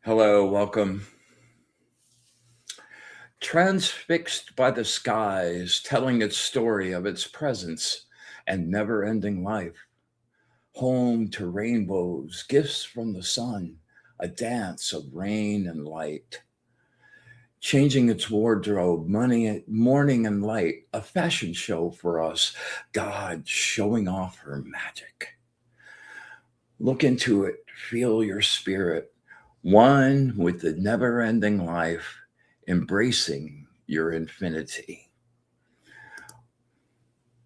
Hello, welcome. Transfixed by the skies, telling its story of its presence and never-ending life. Home to rainbows, gifts from the sun, a dance of rain and light. Changing its wardrobe, morning and light, a fashion show for us, God showing off her magic. Look into it, feel your spirit, one with the never-ending life, embracing your infinity.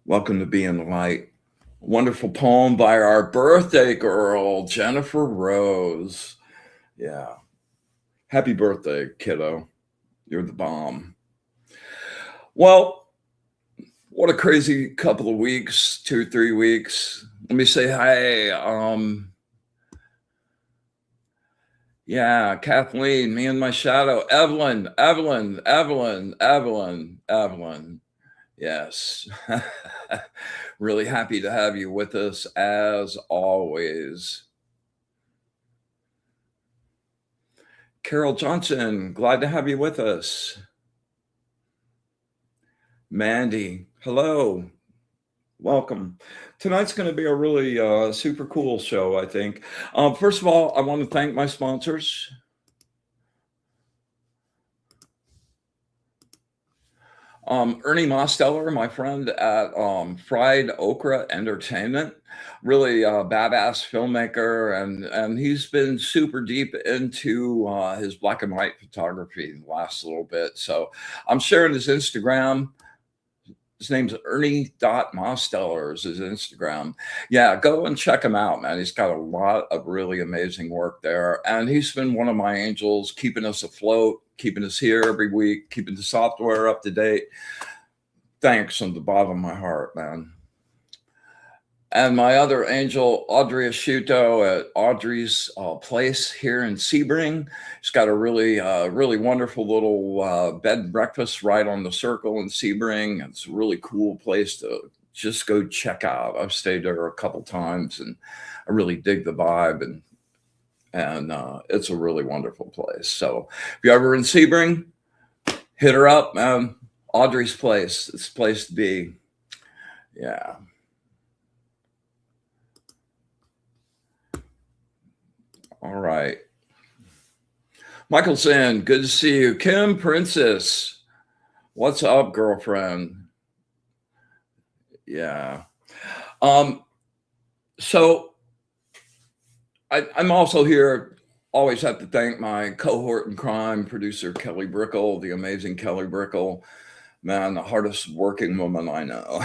Welcome to Be in the Light. Wonderful poem by our birthday girl, Jennifer Rose. Yeah. Happy birthday, kiddo. You're the bomb. Well, what a crazy couple of weeks, 2-3 weeks. Let me say hi. Yeah, Kathleen, me and my shadow, Evelyn. Yes. Really happy to have you with us as always. Carol Johnson, glad to have you with us. Mandy, hello. Welcome. Tonight's going to be a really super cool show, I think. First of all, I want to thank my sponsors. Ernie Mosteller, my friend at Fried Okra Entertainment, really badass filmmaker, and he's been super deep into his black and white photography the last little bit. So I'm sharing his Instagram. His name's Ernie.Mosteller is his Instagram. Yeah, go and check him out, man. He's got a lot of really amazing work there. And he's been one of my angels, keeping us afloat, keeping us here every week, keeping the software up to date. Thanks from the bottom of my heart, man. And my other angel, Audrey Asciutto at Audrey's Place here in Sebring. She's got a really wonderful little bed and breakfast right on the Circle in Sebring. It's a really cool place to just go check out. I've stayed there a couple times, and I really dig the vibe, and it's a really wonderful place. So if you're ever in Sebring, hit her up, man. Audrey's Place. It's a place to be. Yeah. All right. Michael Zinn, good to see you. Kim Princess, what's up, girlfriend? Yeah. So I'm also here, always have to thank my cohort in crime, producer Kelly Brickle, the amazing Kelly Brickle. Man, the hardest working woman I know.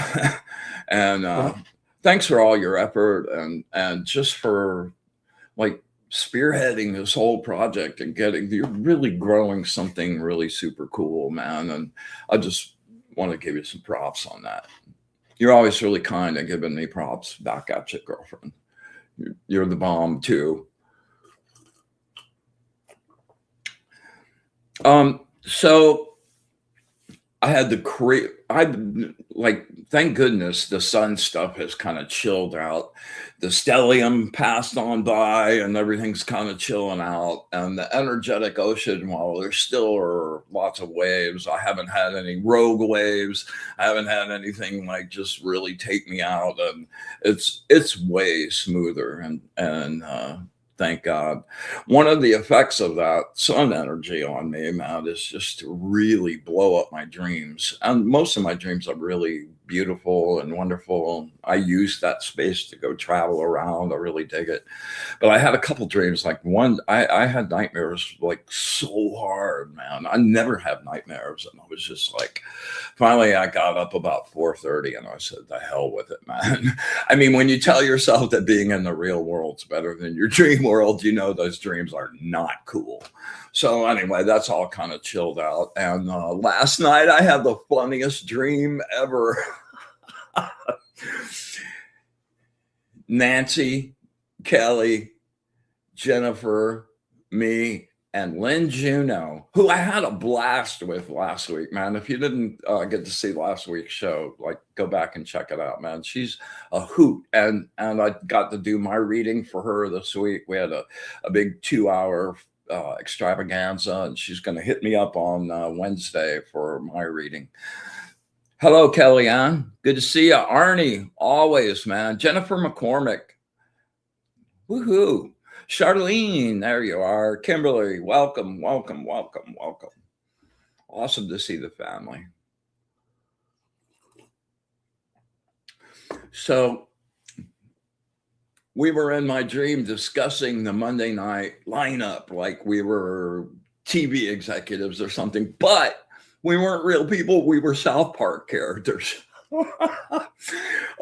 And thanks for all your effort and just for like spearheading this whole project and you're really growing something really super cool, man. And I just want to give you some props on that. You're always really kind at giving me props back at you, girlfriend. You're the bomb too. So I had thank goodness the sun stuff has kind of chilled out. The stellium passed on by and everything's kind of chilling out. And the energetic ocean, while there still are lots of waves, I haven't had any rogue waves. I haven't had anything like just really take me out. And it's way smoother and thank God. One of the effects of that sun energy on me, man, is just to really blow up my dreams. And most of my dreams are really beautiful and wonderful. I use that space to go travel around. I really dig it. But I had a couple dreams. Like one, I had nightmares like so hard, man. I never have nightmares, and I was just like, finally, I got up about 4:30, and I said, "The hell with it, man." I mean, when you tell yourself that being in the real world's better than your dream world, you know those dreams are not cool. So anyway, that's all kind of chilled out. And last night, I had the funniest dream ever. Nancy, Kelly, Jennifer, me, and Lynn Juno, who I had a blast with last week, man. If you didn't get to see last week's show, like go back and check it out, man. She's a hoot, and I got to do my reading for her this week. We had a big 2 hour extravaganza, and she's going to hit me up on Wednesday for my reading. Hello, Kellyanne. Good to see you. Arnie, always, man. Jennifer McCormick. Woohoo. Charlene, there you are. Kimberly, welcome, welcome, welcome, welcome. Awesome to see the family. So we were in my dream discussing the Monday night lineup like we were TV executives or something, but we weren't real people. We were South Park characters.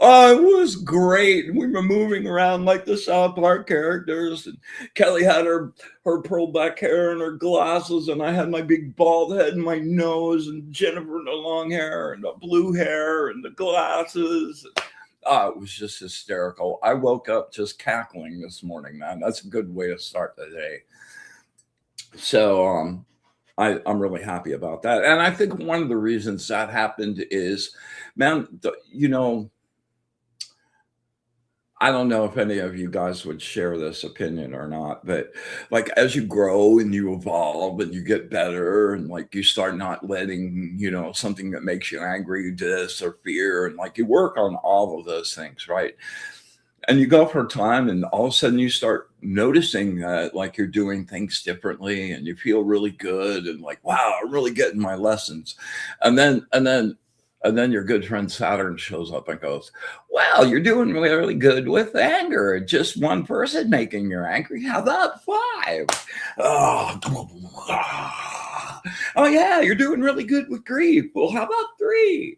Oh, it was great. We were moving around like the South Park characters, and Kelly had her pearl back hair and her glasses, and I had my big bald head and my nose, and Jennifer the long hair and the blue hair and the glasses. It was just hysterical. I woke up just cackling this morning, man. That's a good way to start the day. So I'm really happy about that. And I think one of the reasons that happened is, man, I don't know if any of you guys would share this opinion or not, but like as you grow and you evolve and you get better and like you start not letting, something that makes you angry, this or fear, and like you work on all of those things, right? And you go for time and all of a sudden you start noticing that like you're doing things differently and you feel really good and like, wow, I'm really getting my lessons. And then your good friend Saturn shows up and goes, well, you're doing really, really good with anger. Just one person making you angry. How about 5? Oh yeah, you're doing really good with grief. Well, how about 3?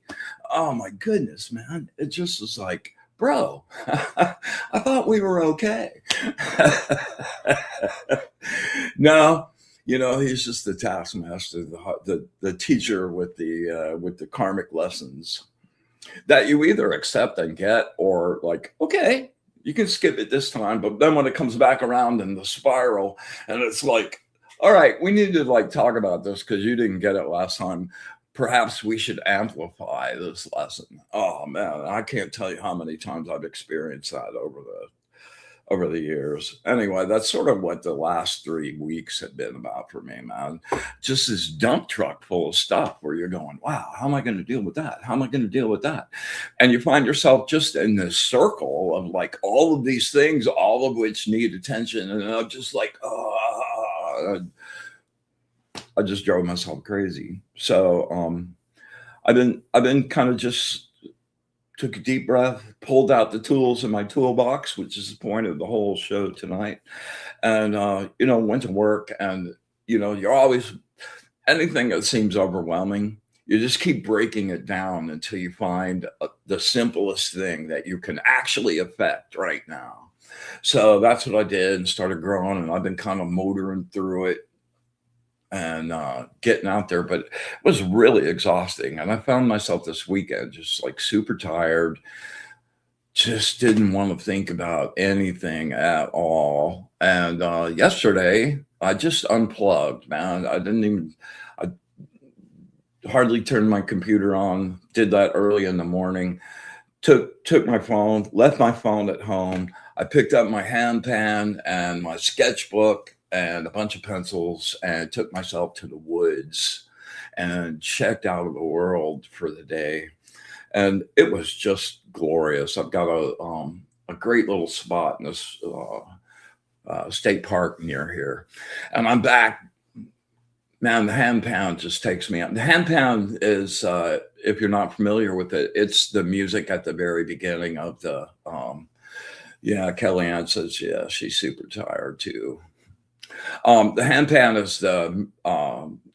Oh my goodness, man. It just was like, bro, I thought we were okay. No, he's just the taskmaster, the teacher with the karmic lessons that you either accept and get, or like, okay, you can skip it this time, but then when it comes back around in the spiral, and it's like, all right, we need to like talk about this because you didn't get it last time. Perhaps we should amplify this lesson. Oh man, I can't tell you how many times I've experienced that over the years. Anyway, that's sort of what the last 3 weeks have been about for me, man. Just this dump truck full of stuff where you're going, wow, how am I going to deal with that? How am I going to deal with that? And you find yourself just in this circle of like all of these things, all of which need attention. And I'm just like, I just drove myself crazy. So I've been kind of just took a deep breath, pulled out the tools in my toolbox, which is the point of the whole show tonight, and went to work. And you're always, anything that seems overwhelming, you just keep breaking it down until you find the simplest thing that you can actually affect right now. So that's what I did and started growing, and I've been kind of motoring through it and getting out there, but it was really exhausting. And I found myself this weekend just like super tired, just didn't want to think about anything at all. And yesterday I just unplugged, man. I hardly turned my computer on, did that early in the morning, took my phone, left my phone at home. I picked up my hand pan and my sketchbook and a bunch of pencils and took myself to the woods and checked out of the world for the day. And it was just glorious. I've got a great little spot in this state park near here. And I'm back Man, the hand pound just takes me out. The hand pound is, if you're not familiar with it, it's the music at the very beginning of the, yeah, Kellyanne says, yeah, she's super tired too. The hand pan is the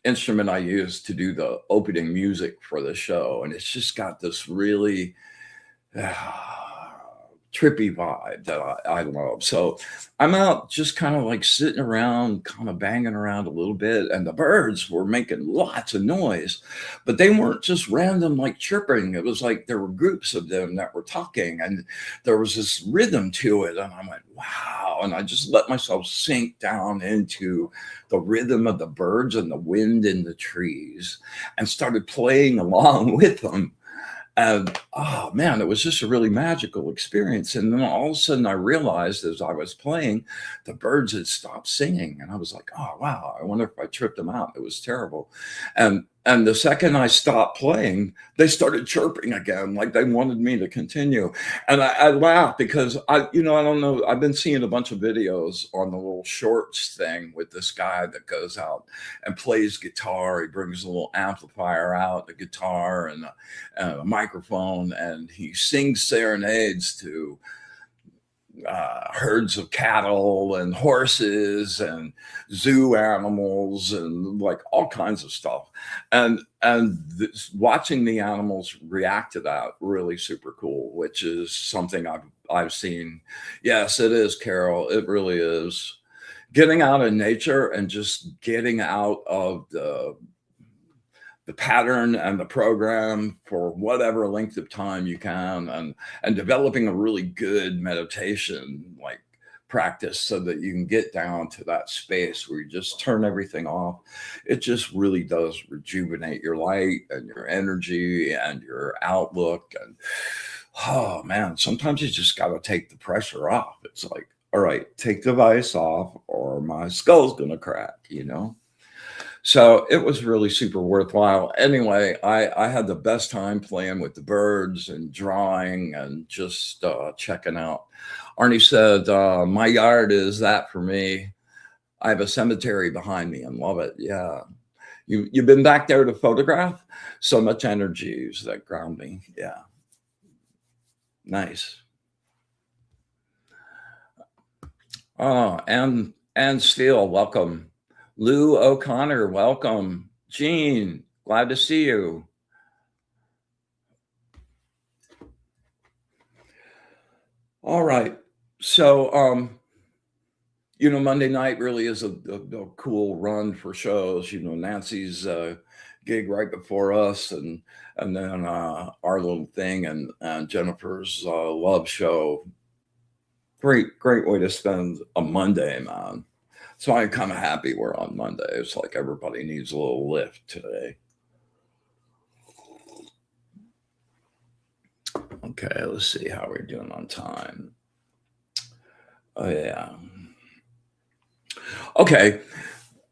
instrument I use to do the opening music for the show, and it's just got this really trippy vibe that I love. So I'm out just kind of like sitting around, kind of banging around a little bit, and the birds were making lots of noise, but they weren't just random like chirping. It was like there were groups of them that were talking, and there was this rhythm to it. And I went, wow. And I just let myself sink down into the rhythm of the birds and the wind in the trees and started playing along with them. And oh man, it was just a really magical experience. And then all of a sudden I realized as I was playing, the birds had stopped singing. And I was like, oh wow, I wonder if I tripped them out. It was terrible. And the second I stopped playing, they started chirping again, like they wanted me to continue. And I laughed because I don't know. I've been seeing a bunch of videos on the little shorts thing with this guy that goes out and plays guitar. He brings a little amplifier out, the guitar and a microphone, and he sings serenades to herds of cattle and horses and zoo animals and like all kinds of stuff. Watching the animals react to that really super cool, which is something I've seen. Yes, it is, Carol. It really is. Getting out in nature and just getting out of the pattern and the program for whatever length of time you can, and developing a really good meditation like practice so that you can get down to that space where you just turn everything off. It just really does rejuvenate your light and your energy and your outlook. And oh man, sometimes you just got to take the pressure off. It's like, all right, take the vice off or my skull's gonna crack. So it was really super worthwhile. Anyway, I had the best time playing with the birds and drawing and just checking out. Arnie said, my yard is that for me. I have a cemetery behind me and love it. Yeah. You've been back there to photograph? So much energy is that grounding. Yeah. Nice. Oh, and Steele, welcome. Lou O'Connor, welcome. Gene, glad to see you. All right. So, Monday night really is a cool run for shows. Nancy's gig right before us, and then our little thing, and Jennifer's love show. Great way to spend a Monday, man. So I'm kind of happy we're on Monday. It's like everybody needs a little lift today. Okay, let's see how we're doing on time. Oh, yeah. Okay,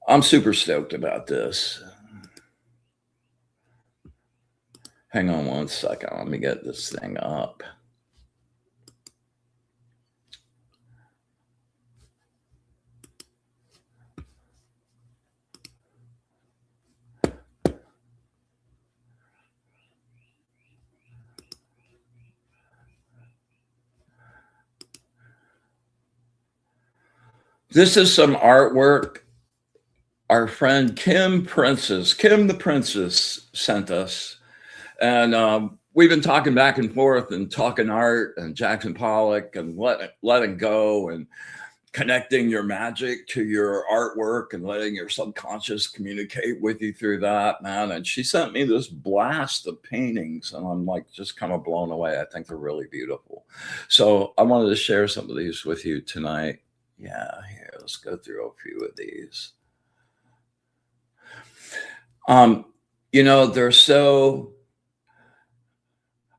I'm super stoked about this. Hang on one second. Let me get this thing up. This is some artwork our friend Kim the Princess sent us. And we've been talking back and forth and talking art and Jackson Pollock and letting go and connecting your magic to your artwork and letting your subconscious communicate with you through that, man. And she sent me this blast of paintings, and I'm like just kind of blown away. I think they're really beautiful. So I wanted to share some of these with you tonight. Yeah, here, let's go through a few of these. They're so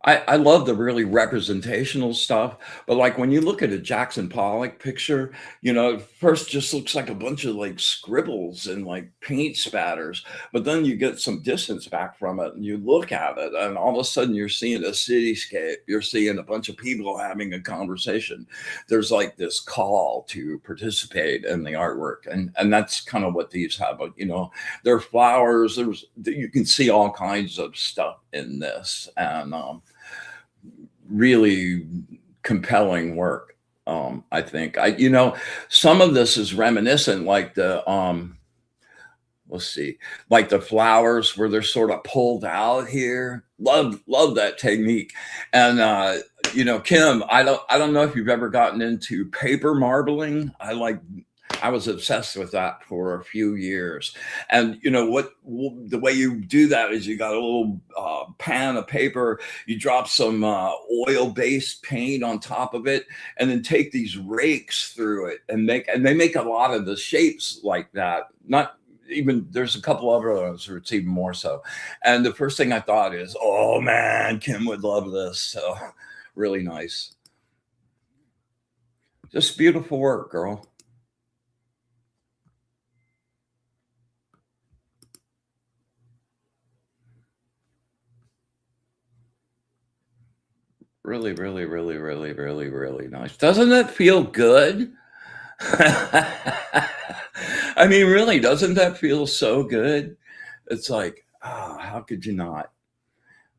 I love the really representational stuff, but, like, when you look at a Jackson Pollock picture, at first just looks like a bunch of, like, scribbles and, like, paint spatters, but then you get some distance back from it, and you look at it, and all of a sudden you're seeing a cityscape, you're seeing a bunch of people having a conversation. There's, like, this call to participate in the artwork, and that's kinda what these have, there are flowers, you can see all kinds of stuff in this, and, really compelling work. I think some of this is reminiscent, like let's see, like the flowers where they're sort of pulled out here. Love that technique. And Kim, I don't know if you've ever gotten into paper marbling. I was obsessed with that for a few years. And the way you do that is you got a little pan of paper, you drop some oil-based paint on top of it, and then take these rakes through it and they make a lot of the shapes like that. Not even there's a couple other ones where it's even more so. And the first thing I thought is, oh man, Kim would love this. So really nice. Just beautiful work, girl. Really, really, really, really, really, really nice. Doesn't that feel good? I mean, really, doesn't that feel so good? It's like, how could you not?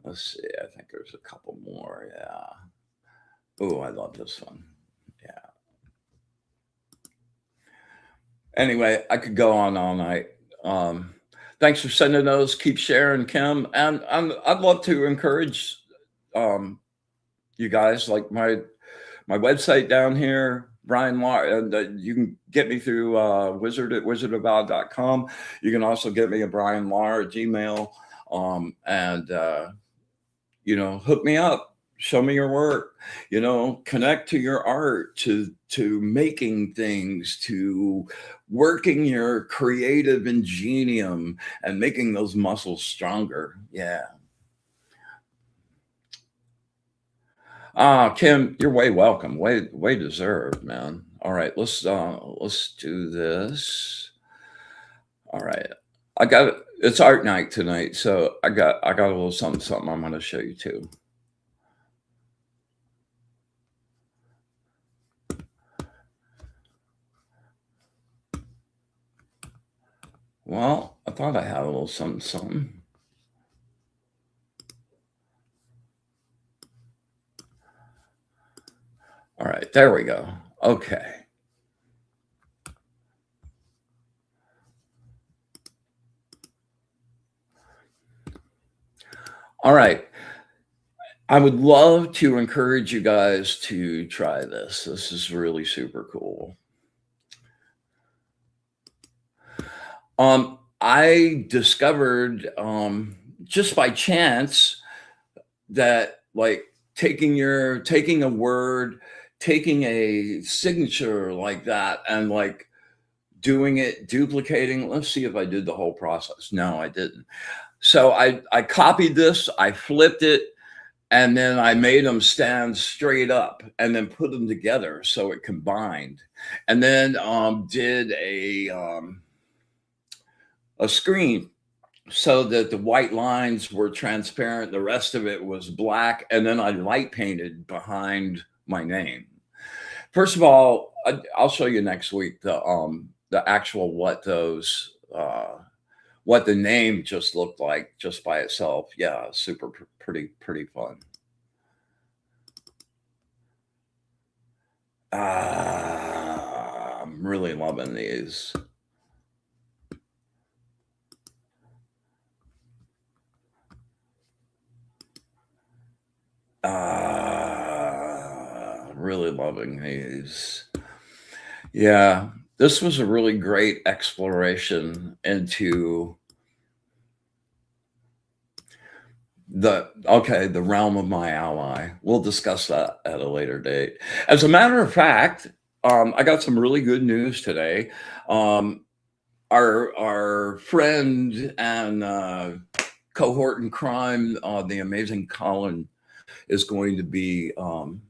Let's see. I think there's a couple more. Yeah. Oh, I love this one. Yeah. Anyway, I could go on all night. Um, Thanks for sending those. Keep sharing, Kim. And I'd love to encourage um, you guys, like my website down here, Bryan Lar, and you can get me through wizard at wizardabout.com. You can also get me at Bryan Lar at Gmail. And hook me up, show me your work, connect to your art, to making things, to working your creative ingenium and making those muscles stronger. Yeah. Kim, you're way welcome. Way deserved, man. All right, let's do this. All right. It's art night tonight, so I got a little something I'm gonna show you too. Well, I thought I had a little something. All right, there we go. Okay. All right. I would love to encourage you guys to try this. This is really super cool. I discovered just by chance that, like, taking a word, taking a signature like that, and, like, doing it, duplicating. Let's see if I did the whole process. No, I didn't. So I copied this, I flipped it, and then I made them stand straight up, and then put them together so it combined, and then did a screen so that the white lines were transparent, the rest of it was black, and then I light painted behind my name. First of all, I'll show you next week the actual what the name just looked like just by itself. Yeah, super pretty fun. I'm really loving these. Really loving these. Yeah, this was a really great exploration into the realm of my ally. We'll discuss that at a later date. As a matter of fact, I got some really good news today. Um, our friend and cohort in crime, the amazing Colin, is going to be on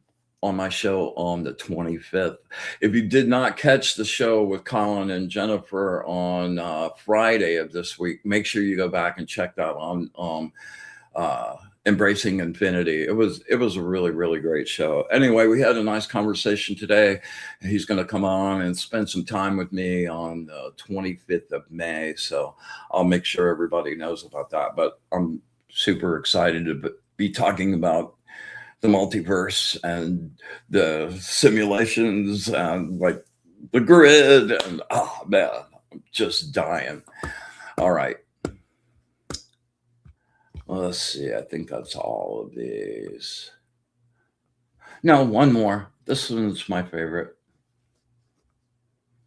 my show on the 25th. If you did not catch the show with Colin and Jennifer on Friday of this week, make sure you go back and check that on Embracing Infinity. It was a really, really great show. Anyway, we had a nice conversation today. He's going to come on and spend some time with me on the 25th of May. So I'll make sure everybody knows about that. But I'm super excited to be talking about the multiverse and the simulations and like the grid. And oh man, I'm just dying. All right. Let's see. I think that's all of these. No, one more. This one's my favorite.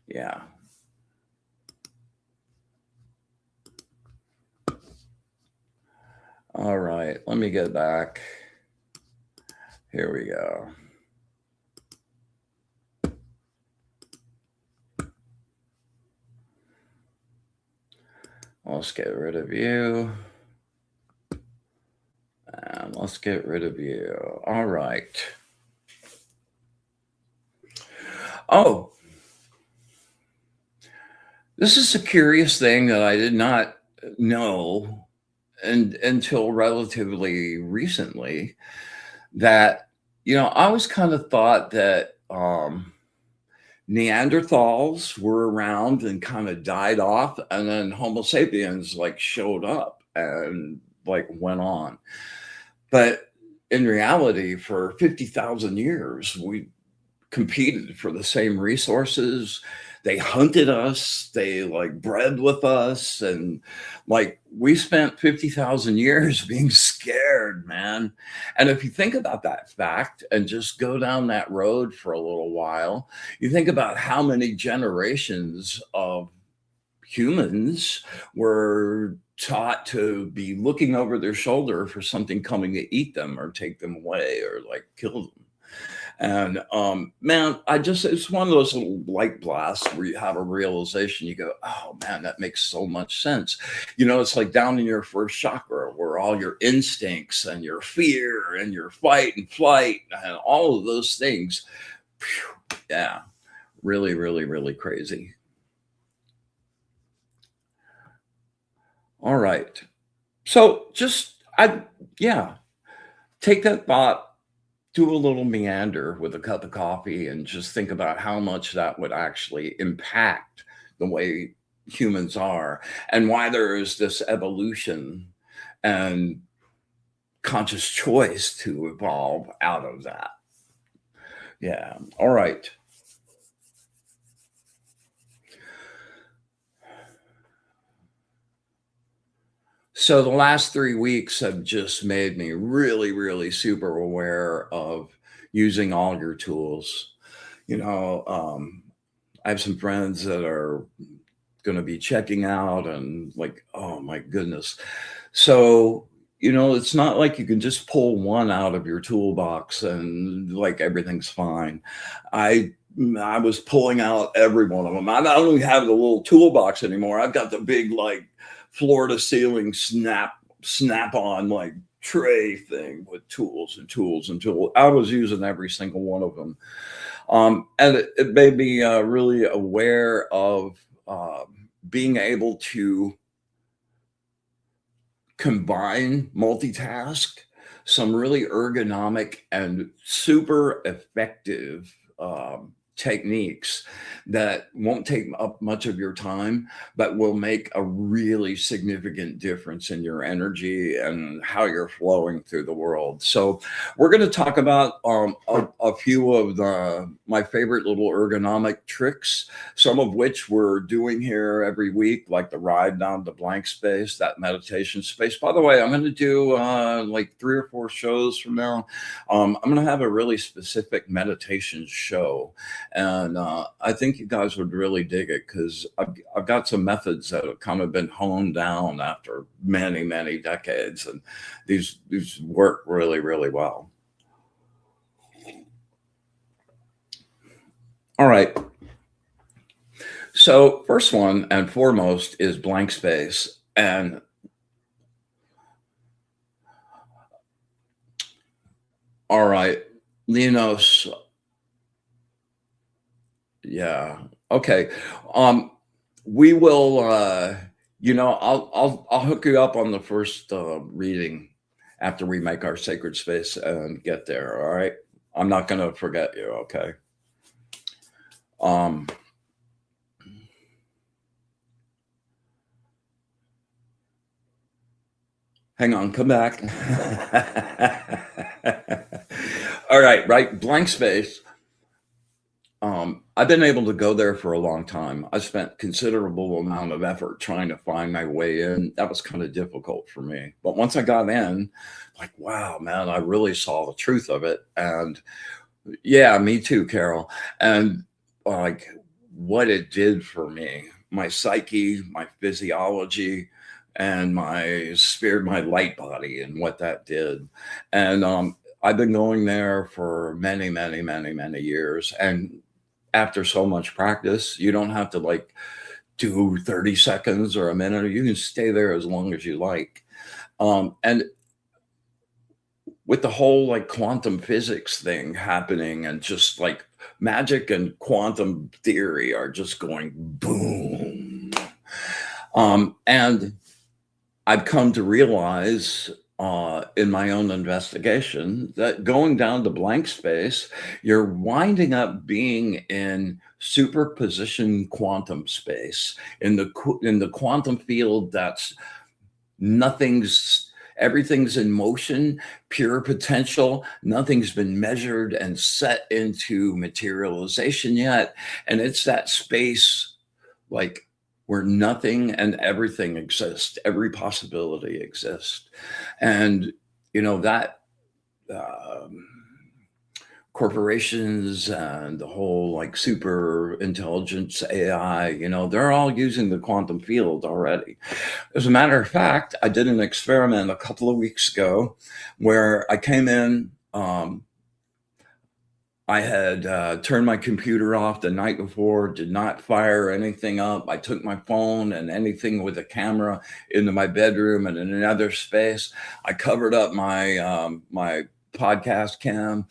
Yeah. All right. Let me get back. Here we go. Let's get rid of you. And let's get rid of you. All right. Oh, this is a curious thing that I did not know until relatively recently, that, I always kind of thought that Neanderthals were around and kind of died off, and then Homo sapiens like showed up and like went on. But in reality, for 50,000 years, we competed for the same resources. They hunted us, they like bred with us, and like we spent 50,000 years being scared, man. And if you think about that fact and just go down that road for a little while, you think about how many generations of humans were taught to be looking over their shoulder for something coming to eat them or take them away or like kill them. And man, it's one of those little light blasts where you have a realization. You go, oh man, that makes so much sense. It's like down in your first chakra where all your instincts and your fear and your fight and flight and all of those things. Yeah, really, really, really crazy. All right. So take that thought, do a little meander with a cup of coffee, and just think about how much that would actually impact the way humans are and why there is this evolution and conscious choice to evolve out of that. Yeah. All right. So the last 3 weeks have just made me really, really super aware of using all your tools. You know, I have some friends that are going to be checking out, and like, oh my goodness. So, it's not like you can just pull one out of your toolbox and like everything's fine. I I was pulling out every one of them. I not only have the little toolbox anymore, I've got the big like floor to ceiling snap on like tray thing with tools and tools and tools. I was using every single one of them. And it made me really aware of being able to combine, multitask, some really ergonomic and super effective techniques that won't take up much of your time, but will make a really significant difference in your energy and how you're flowing through the world. So we're going to talk about a few of my favorite little ergonomic tricks, some of which we're doing here every week, like the ride down to blank space, that meditation space. By the way, I'm going to do like 3 or 4 shows from now. I'm going to have a really specific meditation show. And I think you guys would really dig it because I've got some methods that have kind of been honed down after many, many decades. And these work really, really well. All right. So first one and foremost is blank space. And you know, yeah. Okay. Um, we will, I'll hook you up on the first reading after we make our sacred space and get there. All right. I'm not going to forget you. Okay. Um, hang on. Come back. All right. Right. Blank space. I've been able to go there for a long time. I spent considerable amount of effort trying to find my way in. That was kind of difficult for me. But once I got in, like, wow, man, I really saw the truth of it. And yeah, me too, Carol. And like what it did for me, my psyche, my physiology, and my spirit, my light body, and what that did. And I've been going there for many, many, many, many years. And after so much practice, you don't have to like do 30 seconds or a minute. You can stay there as long as you like. And with the whole like quantum physics thing happening and just like magic and quantum theory are just going boom. And I've come to realize in my own investigation that going down to blank space, you're winding up being in superposition quantum space in the quantum field that's nothing's everything's in motion, pure potential. Nothing's been measured and set into materialization yet, and it's that space like where nothing and everything exists, every possibility exists. And that um, corporations and the whole like super intelligence AI, they're all using the quantum field already. As a matter of fact, I did an experiment a couple of weeks ago where I came in. I had turned my computer off the night before, did not fire anything up. I took my phone and anything with a camera into my bedroom and in another space. I covered up my podcast cam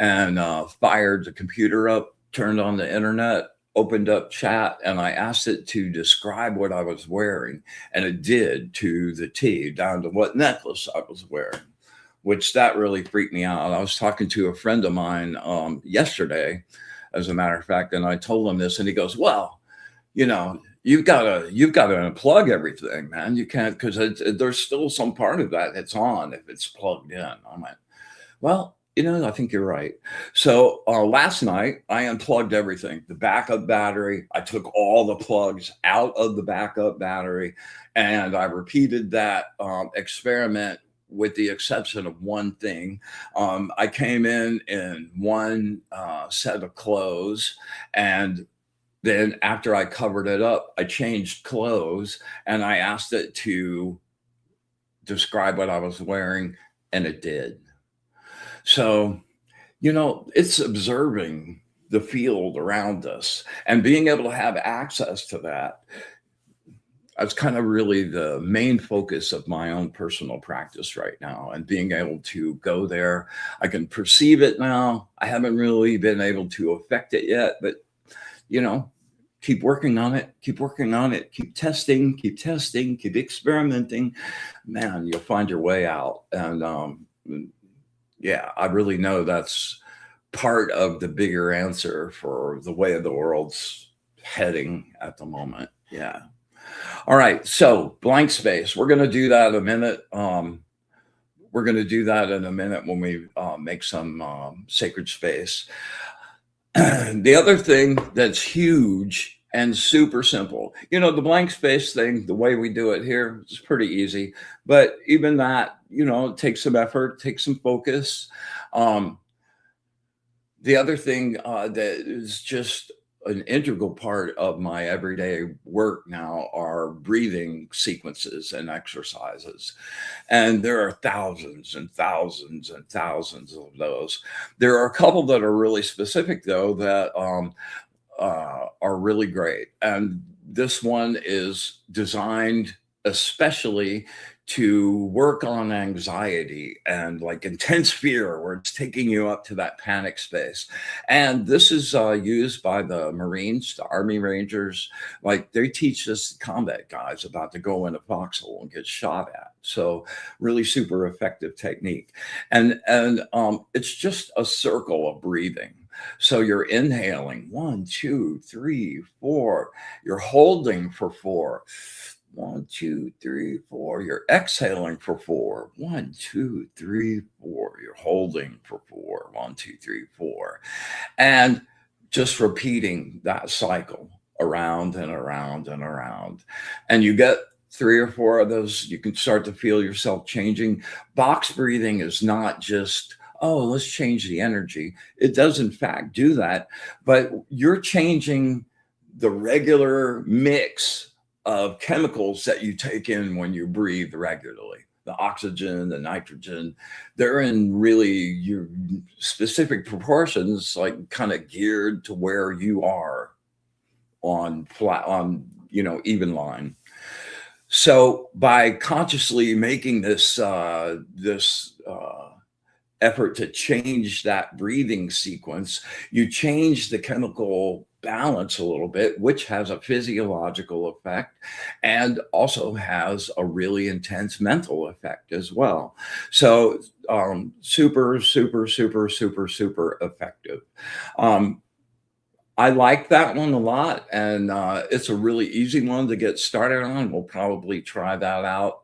and fired the computer up, turned on the internet, opened up chat, and I asked it to describe what I was wearing. And it did to the T, down to what necklace I was wearing, which that really freaked me out. I was talking to a friend of mine yesterday, as a matter of fact, and I told him this, and he goes, "Well, you've got to unplug everything, man. You can't because there's still some part of that that's on if it's plugged in." I'm like, "Well, I think you're right." So last night I unplugged everything, the backup battery. I took all the plugs out of the backup battery, and I repeated that experiment with the exception of one thing. I came in one set of clothes, and then after I covered it up, I changed clothes and I asked it to describe what I was wearing, and it did. So, it's observing the field around us and being able to have access to that. That's kind of really the main focus of my own personal practice right now, and being able to go there. I can perceive it now. I haven't really been able to affect it yet, but you know, keep working on it, keep working on it, keep testing, keep experimenting. Man, you'll find your way out. And yeah, I really know that's part of the bigger answer for the way the world's heading at the moment. Yeah. All right. So blank space. We're going to do that in a minute. We're going to do that in a minute when we make some sacred space. The other thing that's huge and super simple, the blank space thing, the way we do it here is pretty easy. But even that, it takes some effort, takes some focus. The other thing that is just an integral part of my everyday work now are breathing sequences and exercises. And there are thousands and thousands and thousands of those. There are a couple that are really specific, though, that are really great. And this one is designed especially to work on anxiety and like intense fear where it's taking you up to that panic space. And this is used by the Marines, the Army Rangers. Like they teach this combat guys about to go in a foxhole and get shot at. So really super effective technique. And it's just a circle of breathing. So you're inhaling 1, 2, 3, 4. You're holding for 4. 1, 2, 3, 4. You're exhaling for 4. 1, 2, 3, 4. You're holding for 4. 1, 2, 3, 4. And just repeating that cycle around and around and around. And you get 3 or 4 of those, you can start to feel yourself changing. Box breathing is not just, oh, let's change the energy. It does, in fact, do that, but you're changing the regular mix of chemicals that you take in when you breathe regularly. The oxygen, the nitrogen, they're in really your specific proportions, like kind of geared to where you are on flat, on, even line. So by consciously making this effort to change that breathing sequence, you change the chemical balance a little bit, which has a physiological effect and also has a really intense mental effect as well. So super, super, super, super, super effective. I like that one a lot, and it's a really easy one to get started on. We'll probably try that out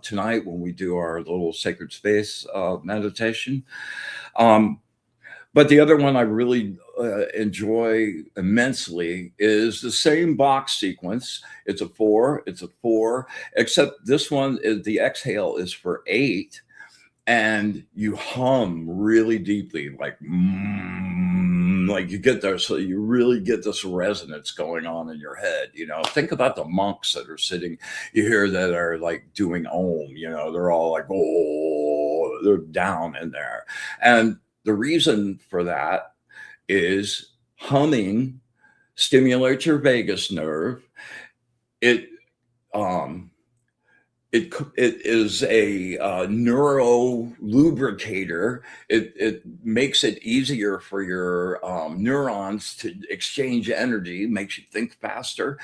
tonight when we do our little sacred space meditation. But the other one I really enjoy immensely is the same box sequence. It's a 4, it's a 4, except this one is the exhale is for 8, and you hum really deeply, like you get there, so you really get this resonance going on in your head. Think about the monks that are sitting, you hear that are like doing Om, they're all like, oh, they're down in there. And the reason for that is humming stimulates your vagus nerve. It um it is a neuro lubricator. It makes it easier for your neurons to exchange energy, makes you think faster,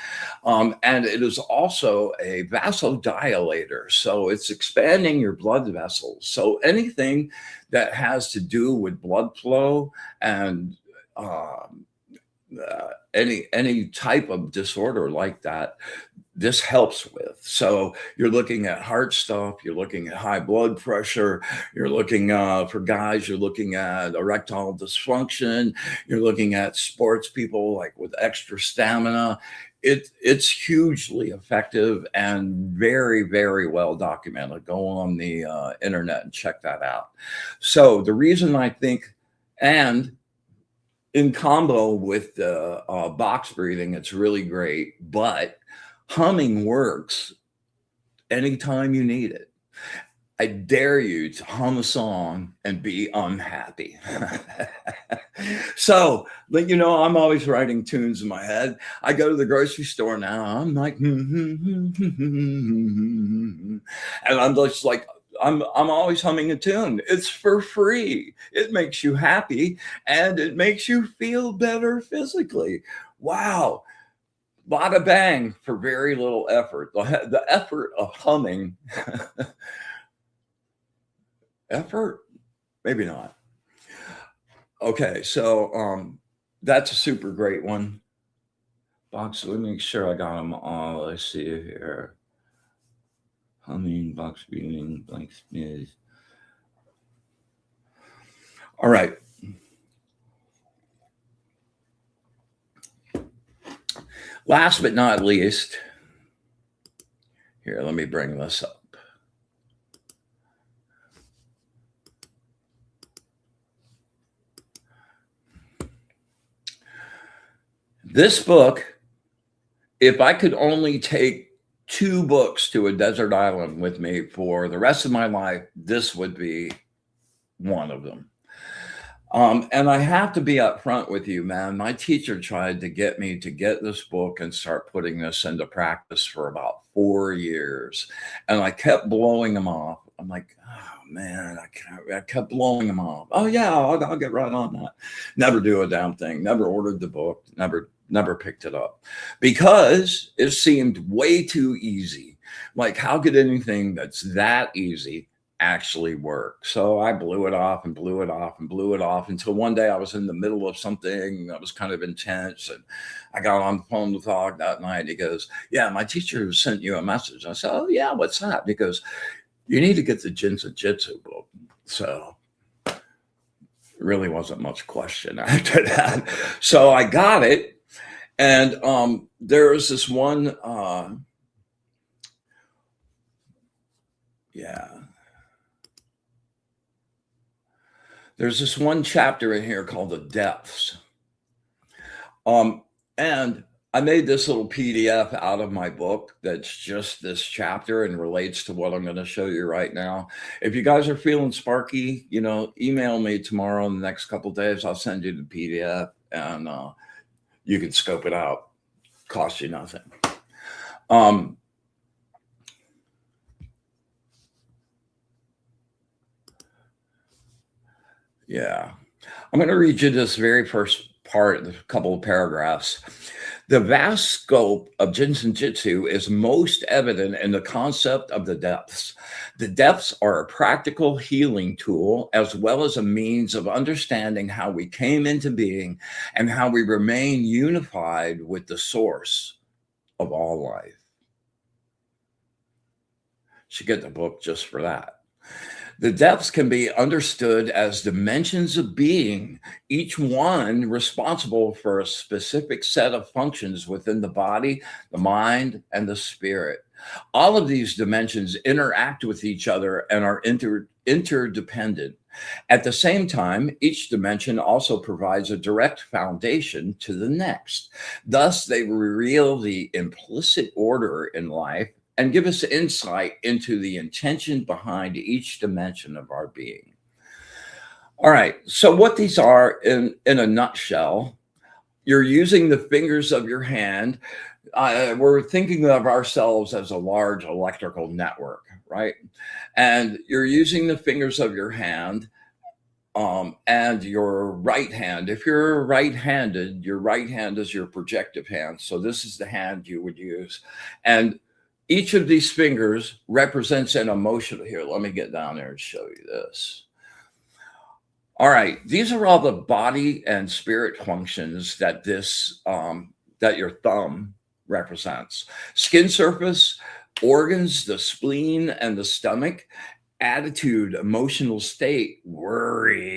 and it is also a vasodilator. So it's expanding your blood vessels. So anything that has to do with blood flow and any type of disorder like that, this helps with. So you're looking at heart stuff, you're looking at high blood pressure, you're looking for guys, you're looking at erectile dysfunction, you're looking at sports people like with extra stamina. It's hugely effective and very, very well documented. Go on the internet and check that out. So the reason I think, and in combo with the box breathing, it's really great, but humming works anytime you need it. I dare you to hum a song and be unhappy. So, I'm always writing tunes in my head. I go to the grocery store now, I'm like, and I'm just like, I'm always humming a tune. It's for free. It makes you happy and it makes you feel better physically. Wow. Bada bang for very little effort. The effort of humming, effort, maybe not. Okay, so that's a super great one. Box, let me make sure I got them all. Let's see here. Humming, box breathing, blank sneeze. All right. Last but not least, here, let me bring this up. This book, if I could only take 2 books to a desert island with me for the rest of my life, this would be one of them. And I have to be upfront with you, man. My teacher tried to get me to get this book and start putting this into practice for about 4 years. And I kept blowing them off. I'm like, oh man, I kept blowing them off. Oh yeah, I'll get right on that. Never do a damn thing. Never ordered the book. Never picked it up because it seemed way too easy. Like, how could anything that's that easy actually work? So I blew it off and blew it off and blew it off until one day I was in the middle of something that was kind of intense. And I got on the phone with Hog that night. He goes, yeah, my teacher sent you a message. I said, oh, yeah, what's that? He goes, you need to get the Jin Shin Jitsu book. So really wasn't much question after that. So I got it. And there was this one, there's this one chapter in here called the depths. And I made this little PDF out of my book that's just this chapter and relates to what I'm going to show you right now. If you guys are feeling sparky, email me tomorrow in the next couple of days. I'll send you the PDF and you can scope it out. Cost you nothing. Yeah. I'm going to read you this very first part, a couple of paragraphs. The vast scope of Jin Shin Jitsu is most evident in the concept of the depths. The depths are a practical healing tool as well as a means of understanding how we came into being and how we remain unified with the source of all life. Should get the book just for that. The depths can be understood as dimensions of being, each one responsible for a specific set of functions within the body, the mind, and the spirit. All of these dimensions interact with each other and are interdependent. At the same time, each dimension also provides a direct foundation to the next. Thus, they reveal the implicit order in life and give us insight into the intention behind each dimension of our being. All right, so what these are in a nutshell, you're using the fingers of your hand. We're thinking of ourselves as a large electrical network, right? And you're using the fingers of your hand and your right hand. If you're right-handed, your right hand is your projective hand. So this is the hand you would use. And each of these fingers represents an emotion. Here, let me get down there and show you this. All right, these are all the body and spirit functions that that your thumb represents. Skin surface, organs, the spleen and the stomach, attitude, emotional state, worry.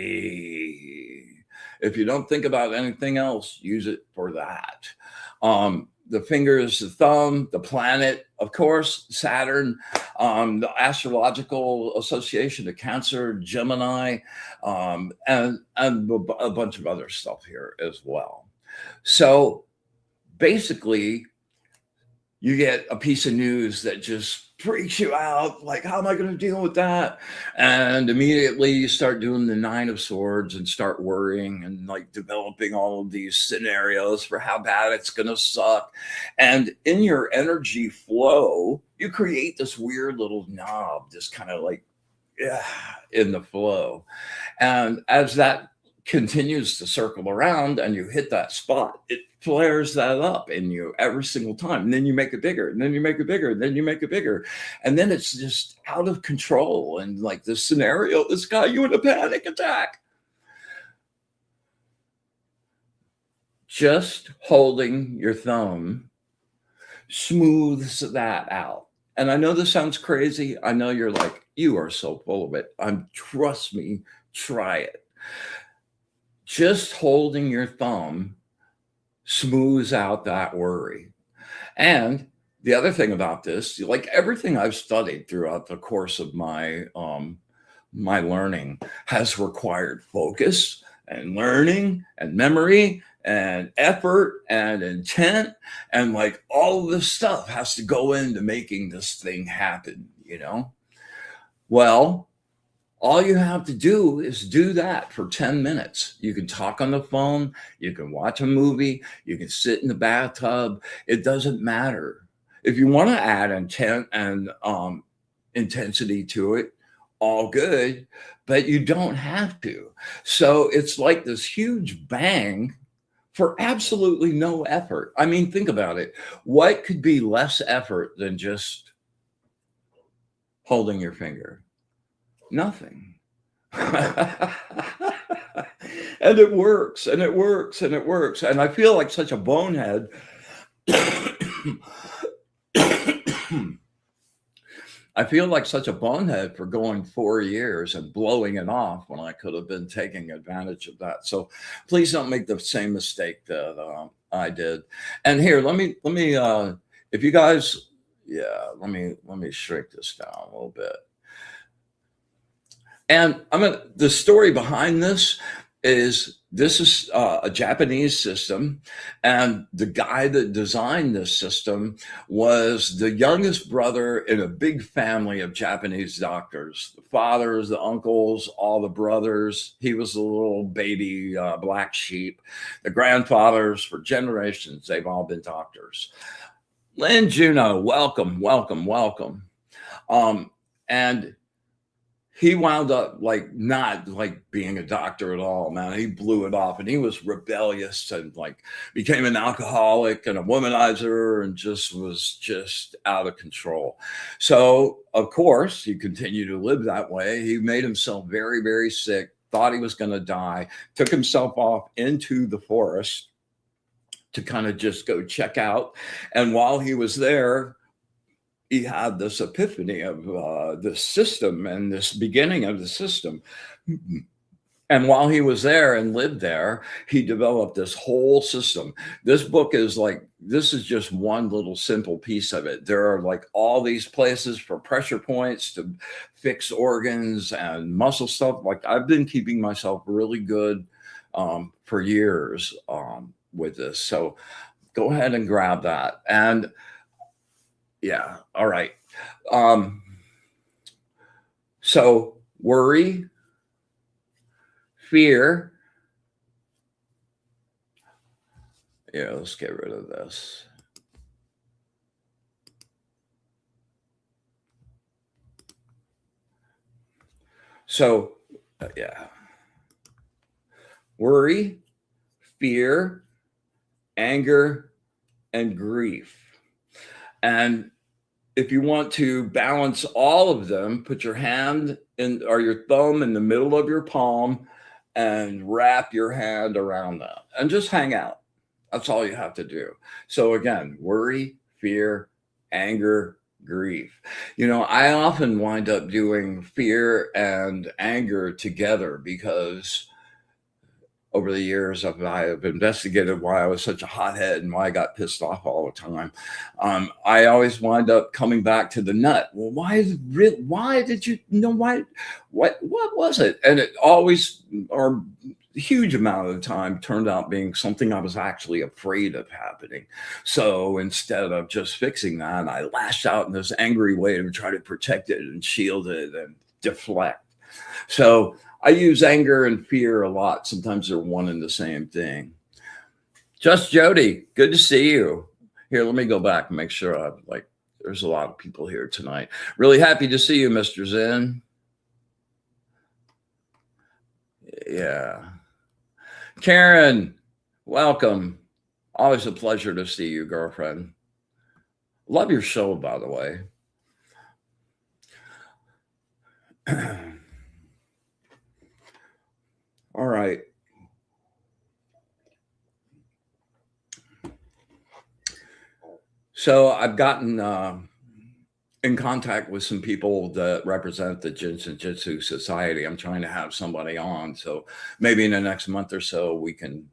If you don't think about anything else, use it for that. The fingers, the thumb, the planet, of course, Saturn, the astrological association of Cancer, Gemini, and a bunch of other stuff here as well. So basically, you get a piece of news that just freaks you out. Like, how am I going to deal with that? And immediately you start doing the 9 of Swords and start worrying and like developing all of these scenarios for how bad it's going to suck. And in your energy flow, you create this weird little knob, just kind of like, in the flow. And as that continues to circle around and you hit that spot, it flares that up in you every single time. And then you make it bigger, and then you make it bigger, and then you make it bigger. And then it's just out of control. And like this scenario, this got you in a panic attack. Just holding your thumb smooths that out. And I know this sounds crazy. I know you're like, you are so full of it. Trust me, try it. Just holding your thumb smooths out that worry. And the other thing about this, like everything I've studied throughout the course of my my learning has required focus and learning and memory and effort and intent, and like all of this stuff has to go into making this thing happen, Well, all you have to do is do that for 10 minutes. You can talk on the phone, you can watch a movie, you can sit in the bathtub. It doesn't matter. If you want to add intent and intensity to it, all good, but you don't have to. So it's like this huge bang for absolutely no effort. I mean, think about it. What could be less effort than just holding your finger? Nothing. And it works, and it works, and it works. And I feel like such a bonehead. I feel like such a bonehead for going 4 years and blowing it off when I could have been taking advantage of that. So please don't make the same mistake that I did. And here, if you guys, yeah, let me shrink this down a little bit. And the story behind this is a Japanese system, and the guy that designed this system was the youngest brother in a big family of Japanese doctors. The fathers, the uncles, all the brothers. He was the little baby black sheep. The grandfathers, for generations, they've all been doctors. Lynn Juno, welcome, welcome, welcome. And he wound up like not like being a doctor at all, man. He blew it off, and he was rebellious and like became an alcoholic and a womanizer and was just out of control. So of course he continued to live that way. He made himself very, very sick, thought he was going to die, took himself off into the forest to kind of just go check out. And while he was there, he had this epiphany of this system and this beginning of the system. And while he was there and lived there, he developed this whole system. This book this is just one little simple piece of it. There are like all these places for pressure points to fix organs and muscle stuff. Like I've been keeping myself really good for years with this. So go ahead and grab that. And yeah. All right. So worry, fear. Yeah, let's get rid of this. So, yeah. Worry, fear, anger, and grief. And if you want to balance all of them, put your hand or your thumb in the middle of your palm and wrap your hand around that and just hang out. That's all you have to do. So again, worry, fear, anger, grief. I often wind up doing fear and anger together because over the years, I have investigated why I was such a hothead and why I got pissed off all the time. I always wind up coming back to the nut. Well, why did you why? What was it? And it always, or a huge amount of the time, turned out being something I was actually afraid of happening. So instead of just fixing that, I lashed out in this angry way to try to protect it and shield it and deflect. So I use anger and fear a lot. Sometimes they're one and the same thing. Just Jody, good to see you. Here, let me go back and make sure there's a lot of people here tonight. Really happy to see you, Mr. Zen. Yeah. Karen, welcome. Always a pleasure to see you, girlfriend. Love your show, by the way. All right. So I've gotten in contact with some people that represent the Jin Shin Jitsu Society. I'm trying to have somebody on. So maybe in the next month or so, we can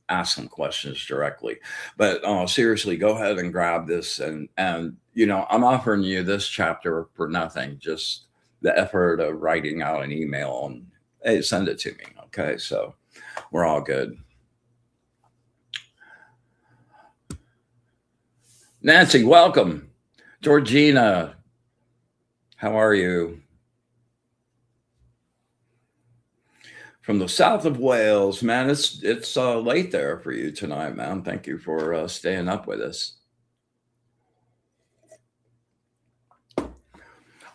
ask some questions directly. But seriously, go ahead and grab this. And I'm offering you this chapter for nothing, just the effort of writing out an email and, hey, send it to me. Okay, so we're all good. Nancy, welcome. Georgina, how are you? From the south of Wales, man, it's late there for you tonight, man. Thank you for staying up with us.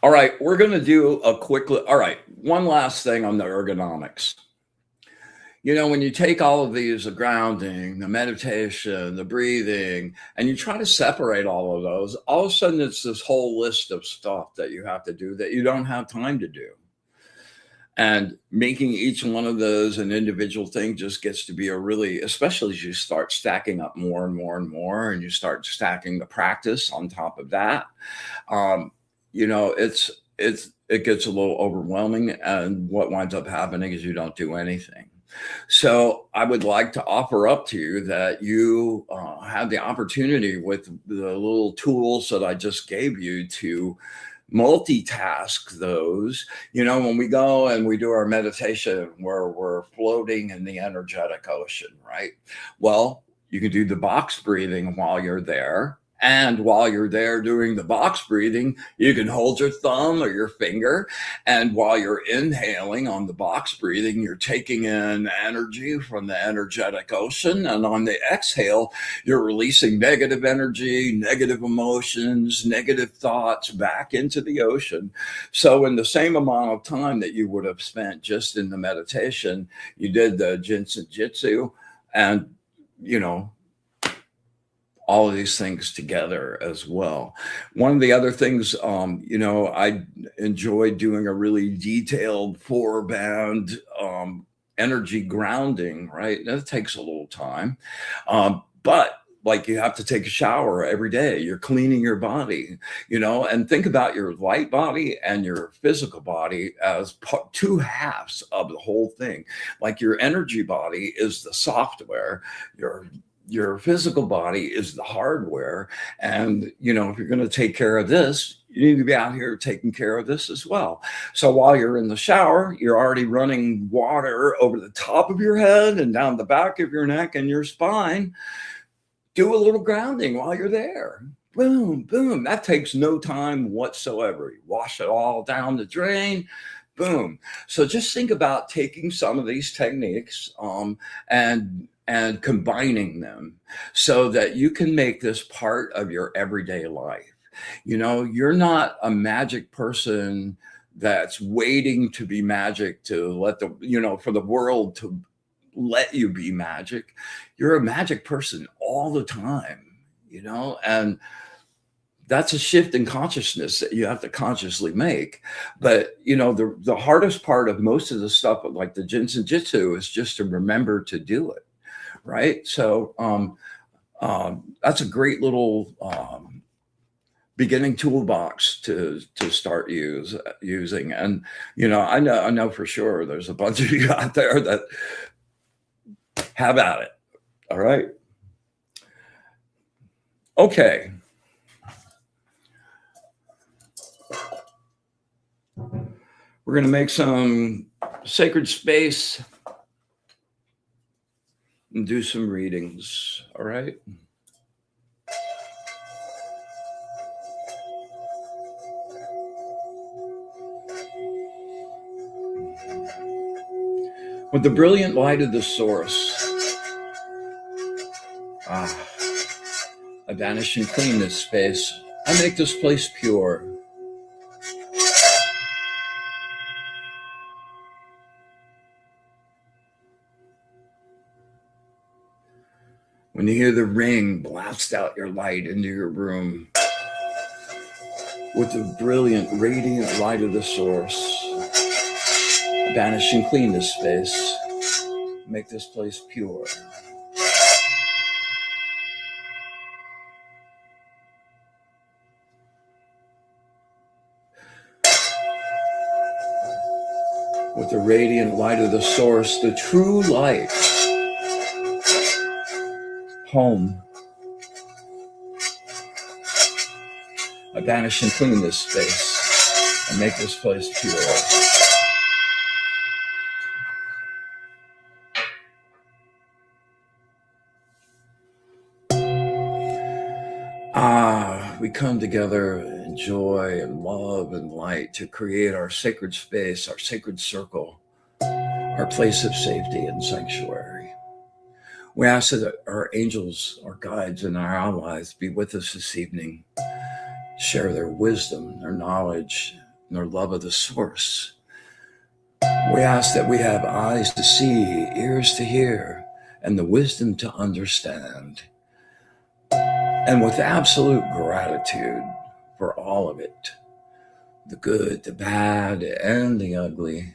All right, we're going to do a quick look. All right, one last thing on the ergonomics. When you take all of these, the grounding, the meditation, the breathing, and you try to separate all of those, all of a sudden it's this whole list of stuff that you have to do that you don't have time to do. And making each one of those an individual thing just gets to be a really, especially as you start stacking up more and more and more, and you start stacking the practice on top of that. Um, it gets a little overwhelming, and what winds up happening is you don't do anything. So I would like to offer up to you that you have the opportunity with the little tools that I just gave you to multitask those. When we go and we do our meditation where we're floating in the energetic ocean, right? Well, you can do the box breathing while you're there. And while you're there doing the box breathing, you can hold your thumb or your finger. And while you're inhaling on the box breathing, you're taking in energy from the energetic ocean. And on the exhale, you're releasing negative energy, negative emotions, negative thoughts back into the ocean. So in the same amount of time that you would have spent just in the meditation, you did the Jin Shin Jitsu, and, all of these things together as well. One of the other things, I enjoy doing a really detailed 4-band energy grounding, right? That takes a little time. But like, you have to take a shower every day. You're cleaning your body, and think about your light body and your physical body as two halves of the whole thing. Like, your energy body is the software, your physical body is the hardware. And, if you're going to take care of this, you need to be out here taking care of this as well. So while you're in the shower, you're already running water over the top of your head and down the back of your neck and your spine. Do a little grounding while you're there. Boom, boom. That takes no time whatsoever. You wash it all down the drain. Boom. So just think about taking some of these techniques and combining them so that you can make this part of your everyday life. You're not a magic person that's waiting to be magic to for the world to let you be magic. You're a magic person all the time, and that's a shift in consciousness that you have to consciously make. But, the hardest part of most of the stuff, like the Jin Shin Jitsu, is just to remember to do it. Right. So that's a great little beginning toolbox to start using. And, I know for sure there's a bunch of you out there that have at it. All right. Okay. We're going to make some sacred space and do some readings. All right. With the brilliant light of the source, I banish and clean this space. I make this place pure. When you hear the ring blast out your light into your room, with the brilliant, radiant light of the source, banish and clean this space, make this place pure. With the radiant light of the source, the true light, home, I banish and clean this space and make this place pure. We come together in joy and love and light to create our sacred space, our sacred circle, our place of safety and sanctuary. We ask that our angels, our guides, and our allies be with us this evening, share their wisdom, their knowledge, nor love of the source. We ask that we have eyes to see, ears to hear, and the wisdom to understand. And with absolute gratitude for all of it, the good, the bad, and the ugly,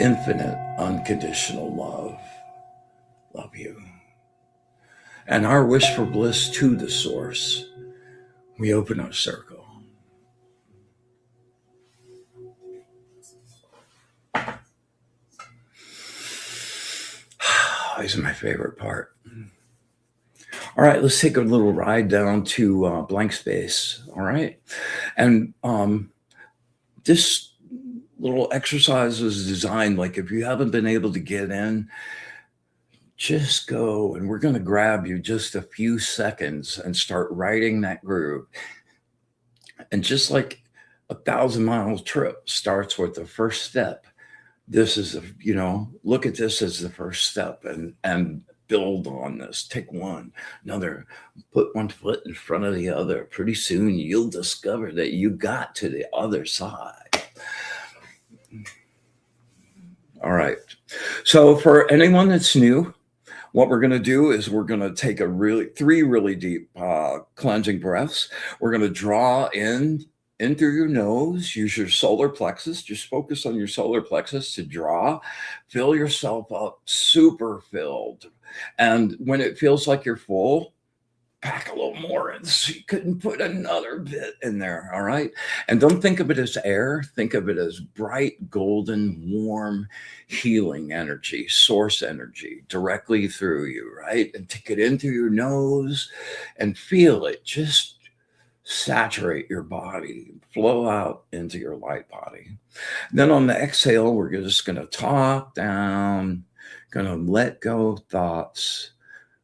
infinite, unconditional love. Love you. And our wish for bliss to the source. We open our circle. These are my favorite part. All right, let's take a little ride down to blank space. All right. And this little exercise was designed like if you haven't been able to get in, just go, and we're going to grab you just a few seconds and start writing that groove. And just like 1,000-mile trip starts with the first step, this is look at this as the first step, and build on this. Take one, another, put one foot in front of the other. Pretty soon you'll discover that you got to the other side. All right. So for anyone that's new, what we're going to do is we're going to take three really deep cleansing breaths. We're going to draw in through your nose, use your solar plexus, just focus on your solar plexus to draw, fill yourself up, super filled. And when it feels like you're full, pack a little more in so you couldn't put another bit in there. All right. And don't think of it as air. Think of it as bright, golden, warm, healing energy, source energy directly through you. Right. And take it in through your nose and feel it just saturate your body, flow out into your light body. Then on the exhale, we're just going to talk down, going to let go of thoughts.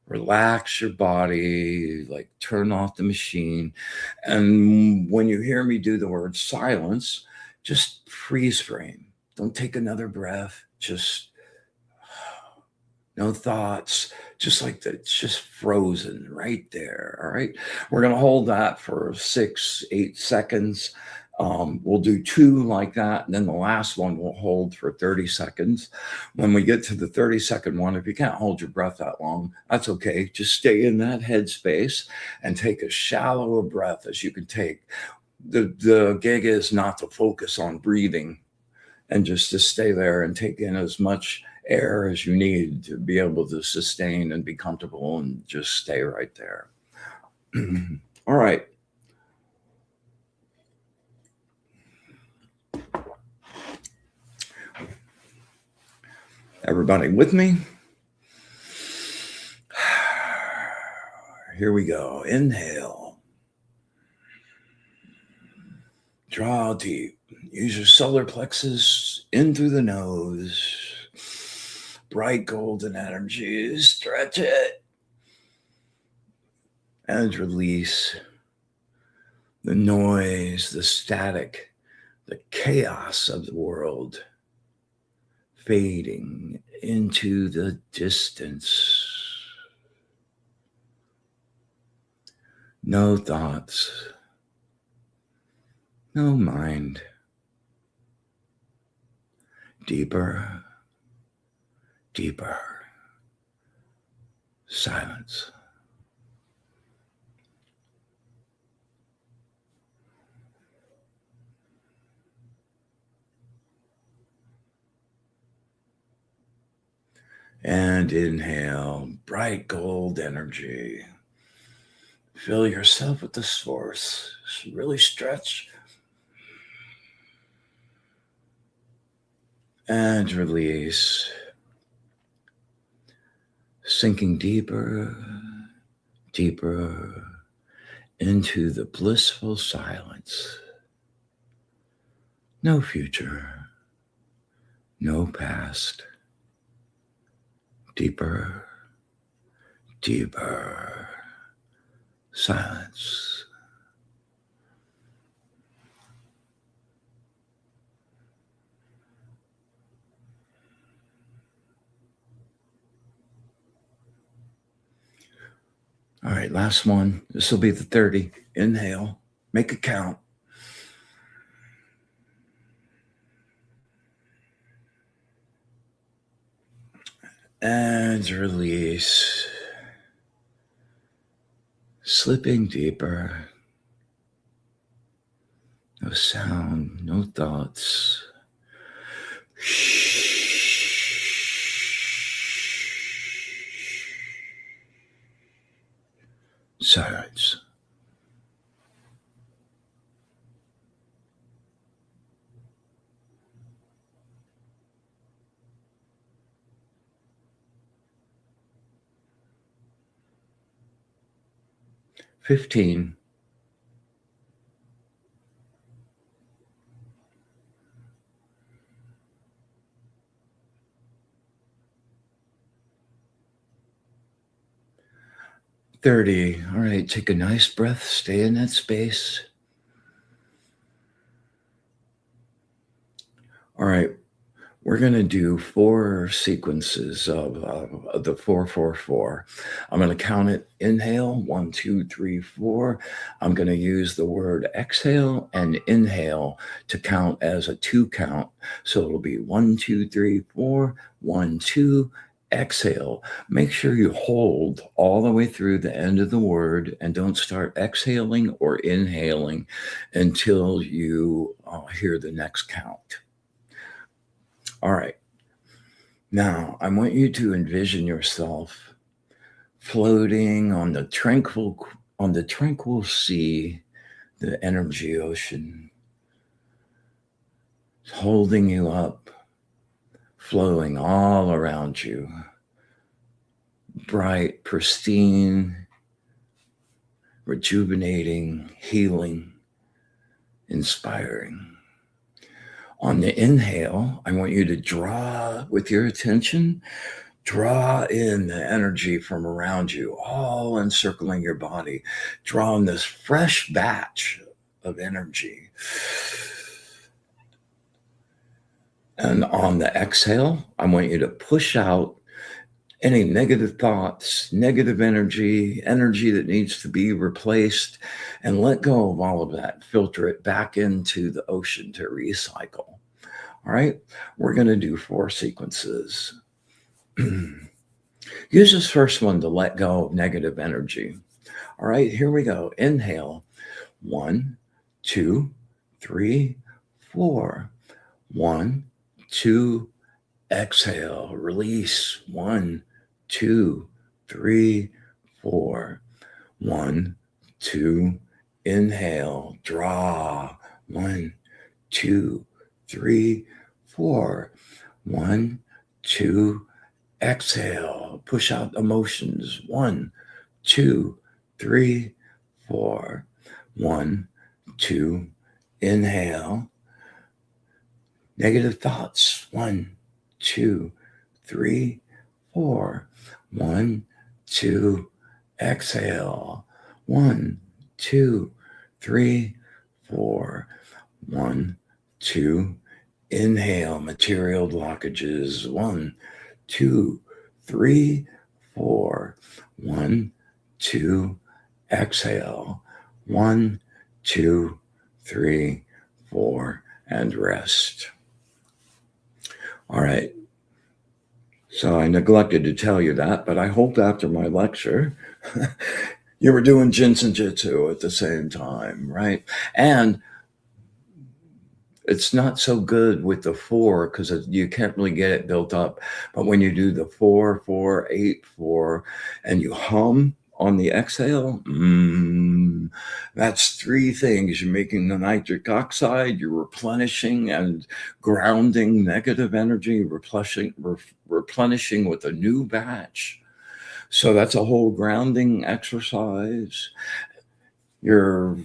Relax your body, like turn off the machine. And when you hear me do the word silence, just freeze frame. Don't take another breath. Just no thoughts. Just like that. It's just frozen right there. All right. We're going to hold that for 6-8 seconds. We'll do 2 like that. And then the last one we'll hold for 30 seconds. When we get to the 30-second one, if you can't hold your breath that long, that's okay. Just stay in that headspace and take as shallow a breath as you can take. The gig is not to focus on breathing and just to stay there and take in as much air as you need to be able to sustain and be comfortable and just stay right there. All right. Everybody with me? Here we go. Inhale. Draw deep. Use your solar plexus in through the nose. Bright golden energy. Stretch it. And release the noise, the static, the chaos of the world fading into the distance. No thoughts, no mind. Deeper, deeper silence. And inhale, bright gold energy. Fill yourself with the source. Really stretch. And release. Sinking deeper, deeper into the blissful silence. No future, no past. Deeper, deeper silence. All right, last one. This will be the 30. Inhale. Make it count. And release. Slipping deeper. No sound, no thoughts. Silence. $15. 30. All right, take a nice breath. Stay in that space. All right, we're going to do 4 sequences of the 4-4-4. I'm going to count it. Inhale, 1, 2, 3, 4. I'm going to use the word exhale and inhale to count as a 2 count. So it'll be 1, 2, 3, 4, 1, 2, exhale. Make sure you hold all the way through the end of the word and don't start exhaling or inhaling until you hear the next count. All right. Now, I want you to envision yourself floating on the tranquil sea, the energy ocean, holding you up, flowing all around you, bright, pristine, rejuvenating, healing, inspiring. On the inhale, I want you to draw with your attention, draw in the energy from around you, all encircling your body. Draw in this fresh batch of energy. And on the exhale, I want you to push out any negative thoughts, negative energy that needs to be replaced, and let go of all of that. Filter it back into the ocean to recycle. All right, we're going to do 4 sequences. Use this first one to let go of negative energy. All right, here we go. Inhale, 1, 2, 3, 4. 1, 2, exhale, release. 1, 2, 3, 4. 1, 2, inhale, draw. 1, 2, 3, 4. 1, 2, exhale, push out emotions. 1, 2, 3, 4. 1, 2, inhale. Negative thoughts. 1, 2, 3, 4. 1, 2, exhale. 1, 2, 3, 4. 1, 2, inhale. Material blockages. 1, 2, 3, 4. 1, 2, exhale. 1, 2, 3, 4, and rest. All right. So I neglected to tell you that, but I hope after my lecture, you were doing Jin Shin Jitsu at the same time, right? And it's not so good with the 4 because you can't really get it built up. But when you do the 4, 4, 8, 4, and you hum on the exhale, that's 3 things. You're making the nitric oxide, you're replenishing and grounding negative energy, replenishing with a new batch. So that's a whole grounding exercise. You're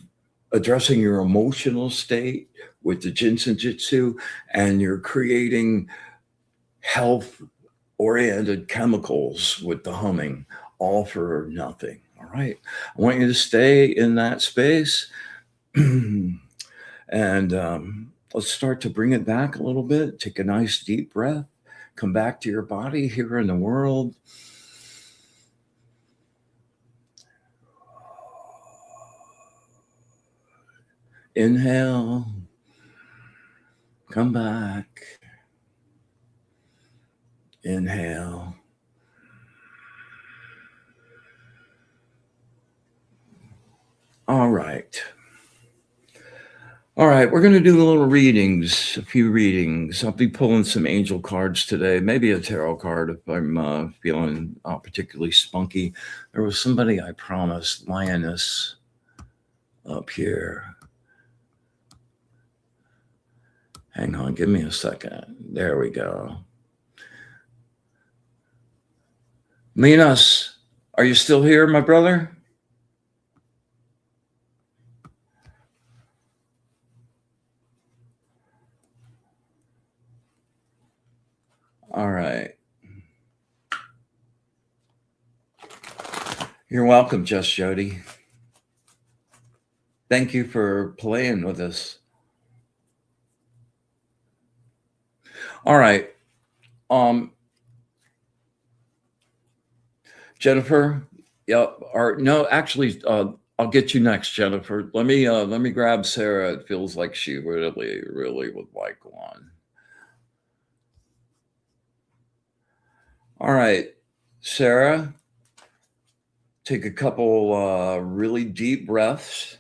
addressing your emotional state with the Jin Shin Jitsu, and you're creating health-oriented chemicals with the humming, all for nothing. All right. I want you to stay in that space. And let's start to bring it back a little bit. Take a nice deep breath. Come back to your body here in the world. Inhale, come back. Inhale. All right. All right, we're going to do a little readings, a few readings. I'll be pulling some angel cards today, maybe a tarot card if I'm feeling particularly spunky. There was somebody I promised, lioness, up here. Hang on, give me a second. There we go. Linus, are you still here, my brother? All right. You're welcome, Just Jody. Thank you for playing with us. All right. Jennifer, yep. Or no, actually, I'll get you next, Jennifer. Let me grab Sarah. It feels like she really would like one. All right, Sarah, take a couple really deep breaths.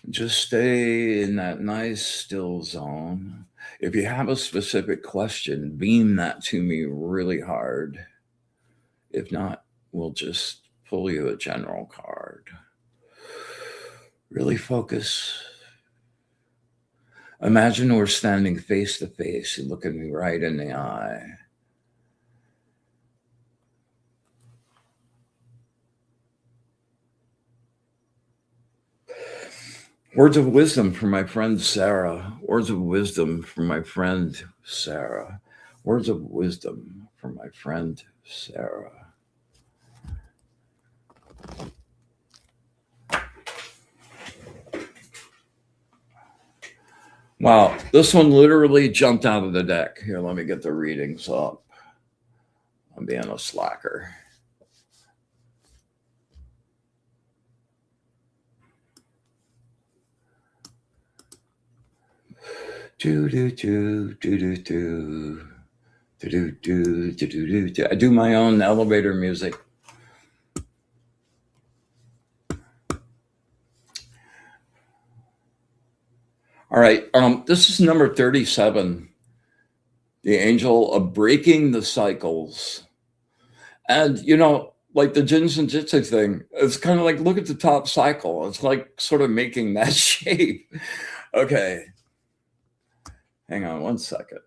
Just stay in that nice still zone. If you have a specific question, beam that to me really hard. If not, we'll just pull you a general card. Really focus. Imagine we're standing face to face. You look at me right in the eye. Words of wisdom from my friend Sarah. Words of wisdom from my friend Sarah. Words of wisdom from my friend Sarah. Wow, this one literally jumped out of the deck. Here, let me get the readings up. I'm being a slacker. I do my own elevator music. All right, this is number 37, the angel of breaking the cycles. And, like the Jin Shin Jitsu thing, it's kind of like, look at the top cycle. It's like sort of making that shape. Okay. Hang on one second.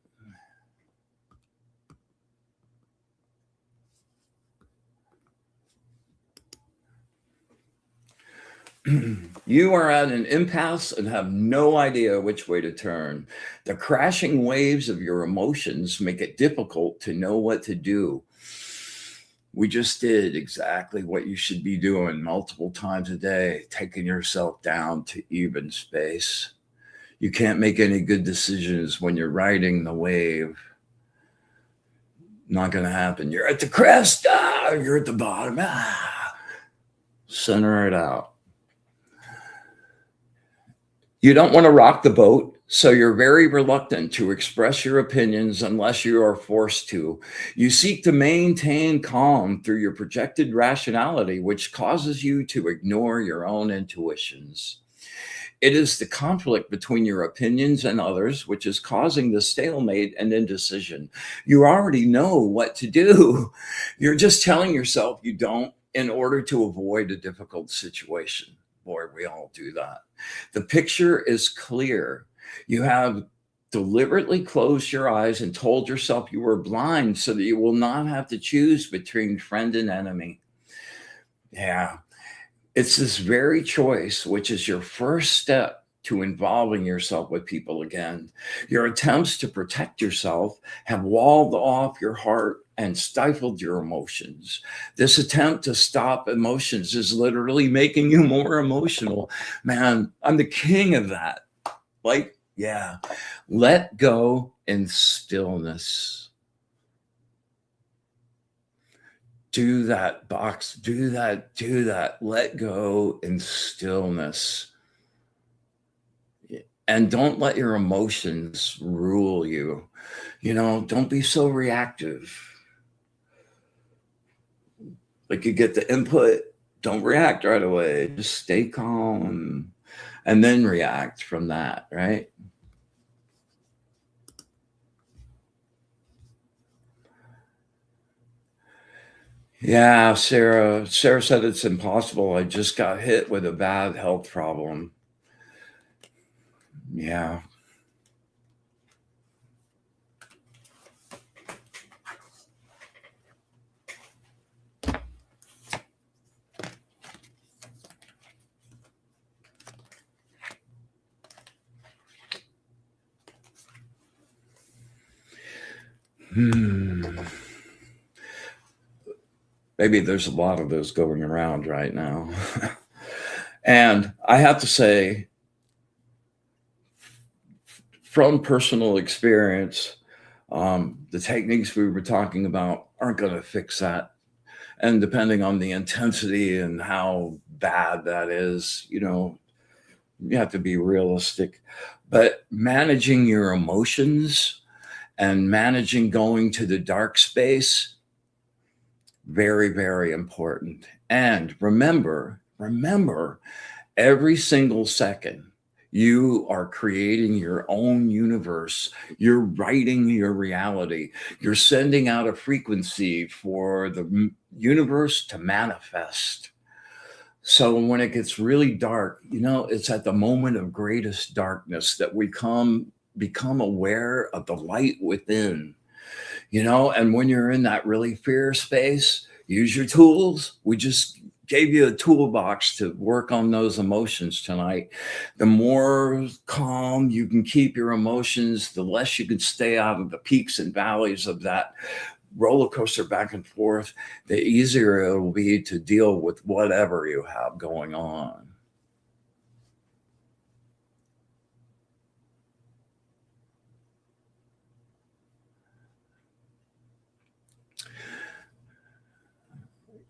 You are at an impasse and have no idea which way to turn. The crashing waves of your emotions make it difficult to know what to do. We just did exactly what you should be doing multiple times a day, taking yourself down to even space. You can't make any good decisions when you're riding the wave. Not going to happen. You're at the crest. You're at the bottom. Center it out. You don't want to rock the boat, so you're very reluctant to express your opinions unless you are forced to. You seek to maintain calm through your projected rationality, which causes you to ignore your own intuitions. It is the conflict between your opinions and others which is causing the stalemate and indecision. You already know what to do. You're just telling yourself you don't in order to avoid a difficult situation. Boy, we all do that. The picture is clear. You have deliberately closed your eyes and told yourself you were blind so that you will not have to choose between friend and enemy. Yeah. It's this very choice, which is your first step to involving yourself with people again. Your attempts to protect yourself have walled off your heart and stifled your emotions. This attempt to stop emotions is literally making you more emotional. Man, I'm the king of that. Like, yeah, let go in stillness. do that box, do that, let go in stillness. And don't let your emotions rule you. Don't be so reactive. Like you get the input, don't react right away. Just stay calm and then react from that, right? Yeah, Sarah. Sarah said it's impossible. I just got hit with a bad health problem. Yeah. Hmm. Maybe there's a lot of those going around right now. And I have to say, from personal experience, the techniques we were talking about aren't going to fix that. And depending on the intensity and how bad that is, you have to be realistic. But managing your emotions and managing going to the dark space, very, very important. And remember, every single second, you are creating your own universe. You're writing your reality. You're sending out a frequency for the universe to manifest. So when it gets really dark, it's at the moment of greatest darkness that we become aware of the light within. And when you're in that really fear space, use your tools. We just gave you a toolbox to work on those emotions tonight. The more calm you can keep your emotions, the less you can stay out of the peaks and valleys of that roller coaster back and forth, the easier it will be to deal with whatever you have going on.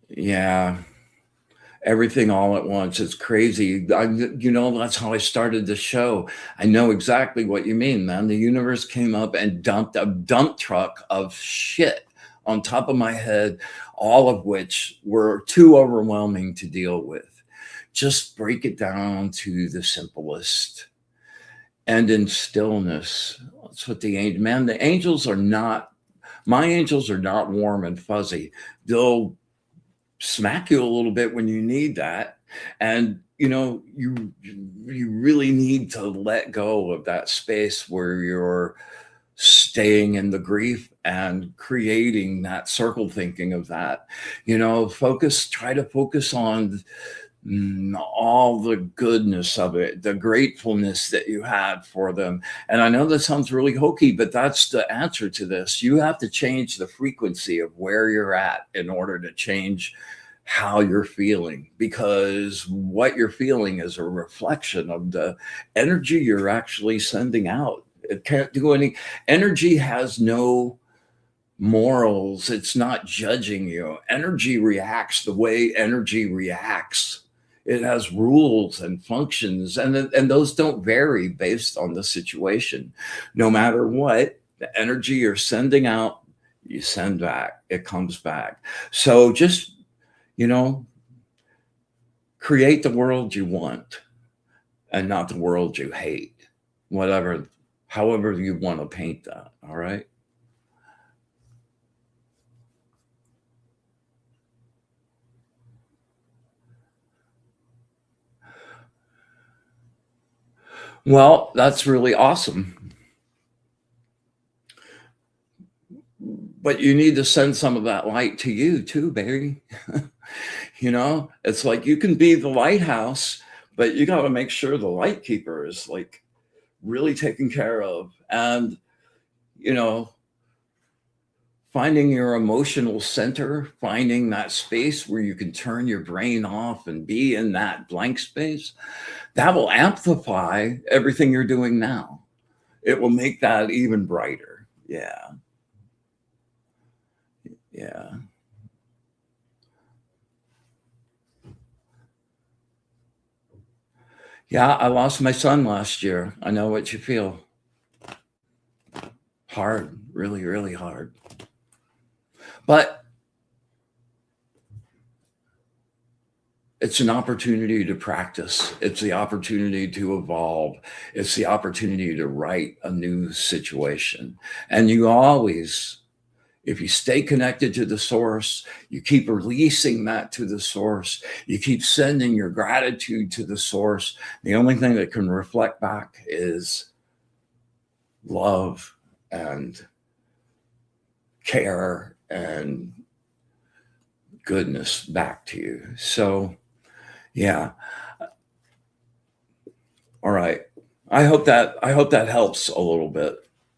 Yeah. Everything all at once. It's crazy. That's how I started the show. I know exactly what you mean, man. The universe came up and dumped a dump truck of shit on top of my head, all of which were too overwhelming to deal with. Just break it down to the simplest. And in stillness. That's what the angels are not, my angels are not warm and fuzzy. They'll smack you a little bit when you need that. And you really need to let go of that space where you're staying in the grief and creating that circle thinking of that. Try to focus on all the goodness of it, the gratefulness that you had for them. And I know that sounds really hokey, but that's the answer to this. You have to change the frequency of where you're at in order to change how you're feeling, because what you're feeling is a reflection of the energy you're actually sending out. It can't do any, energy has no morals. It's not judging you. Energy reacts the way energy reacts. It has rules and functions, and those don't vary based on the situation. No matter what, the energy you're sending out, you send back, it comes back. So just, you know, create the world you want and not the world you hate, whatever, however you want to paint that. All right. Well, that's really awesome. But you need to send some of that light to you too, baby. It's like you can be the lighthouse, but you got to make sure the light keeper is like really taken care of. And, you know, finding your emotional center, finding that space where you can turn your brain off and be in that blank space, that will amplify everything you're doing now. It will make that even brighter. Yeah. Yeah. Yeah, I lost my son last year. I know what you feel. Hard, really, really hard. But it's an opportunity to practice. It's the opportunity to evolve. It's the opportunity to write a new situation. And you always, if you stay connected to the source, you keep releasing that to the source, you keep sending your gratitude to the source. The only thing that can reflect back is love and care and goodness back to you. So, yeah. All right. I hope that helps a little bit.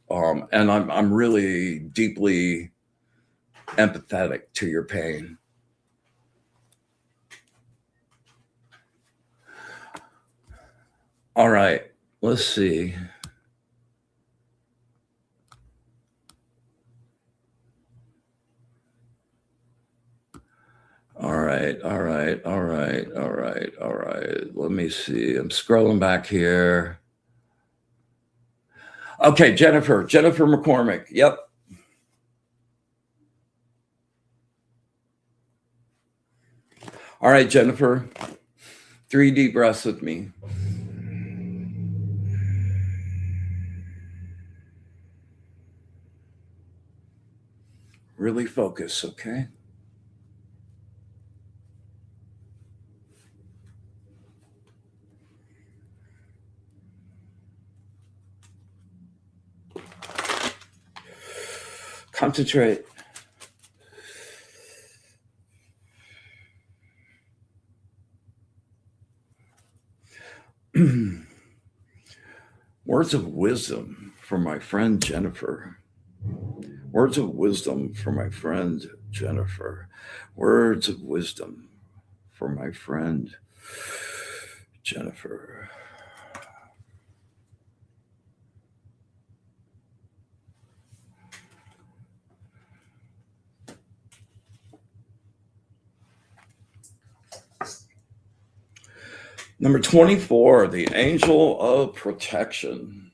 And I'm really deeply empathetic to your pain. All right. Let's see. All right. All right. All right. All right. All right. Let me see. I'm scrolling back here. Okay, Jennifer McCormick. Yep. All right, Jennifer. 3 deep breaths with me. Really focus, okay? Concentrate. Words of wisdom from my friend Jennifer. Words of wisdom from my friend Jennifer. Words of wisdom for my friend Jennifer. Number 24, the angel of protection.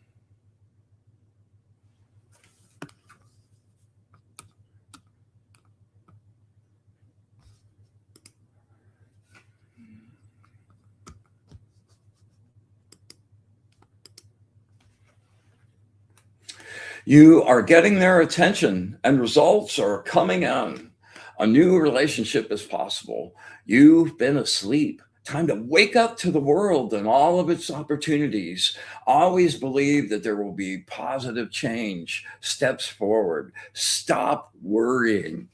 You are getting their attention and results are coming in. A new relationship is possible. You've been asleep. Time to wake up to the world and all of its opportunities. Always believe that there will be positive change, steps forward. Stop worrying.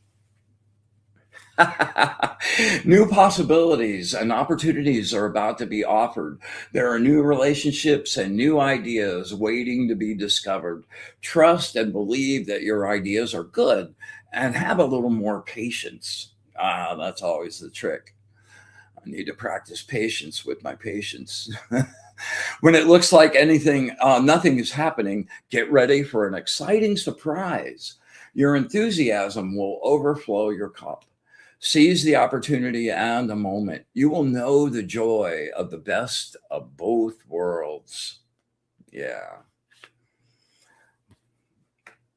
New possibilities and opportunities are about to be offered. There are new relationships and new ideas waiting to be discovered. Trust and believe that your ideas are good and have a little more patience. That's always the trick. I need to practice patience with my patients. When it looks like nothing is happening, get ready for an exciting surprise. Your enthusiasm will overflow your cup. Seize the opportunity and the moment. You will know the joy of the best of both worlds. Yeah.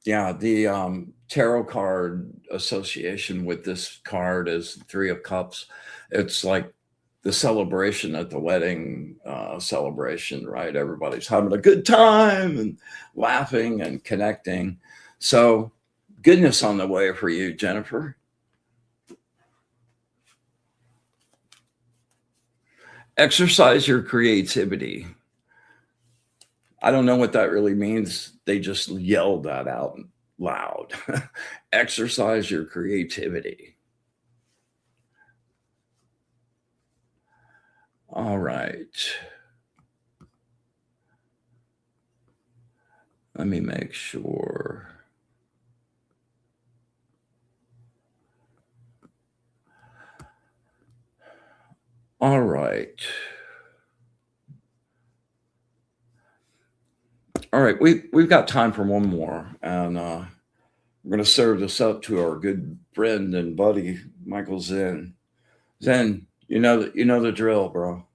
Yeah. The tarot card association with this card is Three of Cups. It's like the celebration at the wedding celebration, right? Everybody's having a good time and laughing and connecting. So, goodness on the way for you, Jennifer. Exercise your creativity. I don't know what that really means. They just yelled that out loud. Exercise your creativity. All right. Let me make sure. All right. All right. We've got time for one more. And we're going to serve this up to our good friend and buddy, Michael Zen. Zen, you know the drill, bro.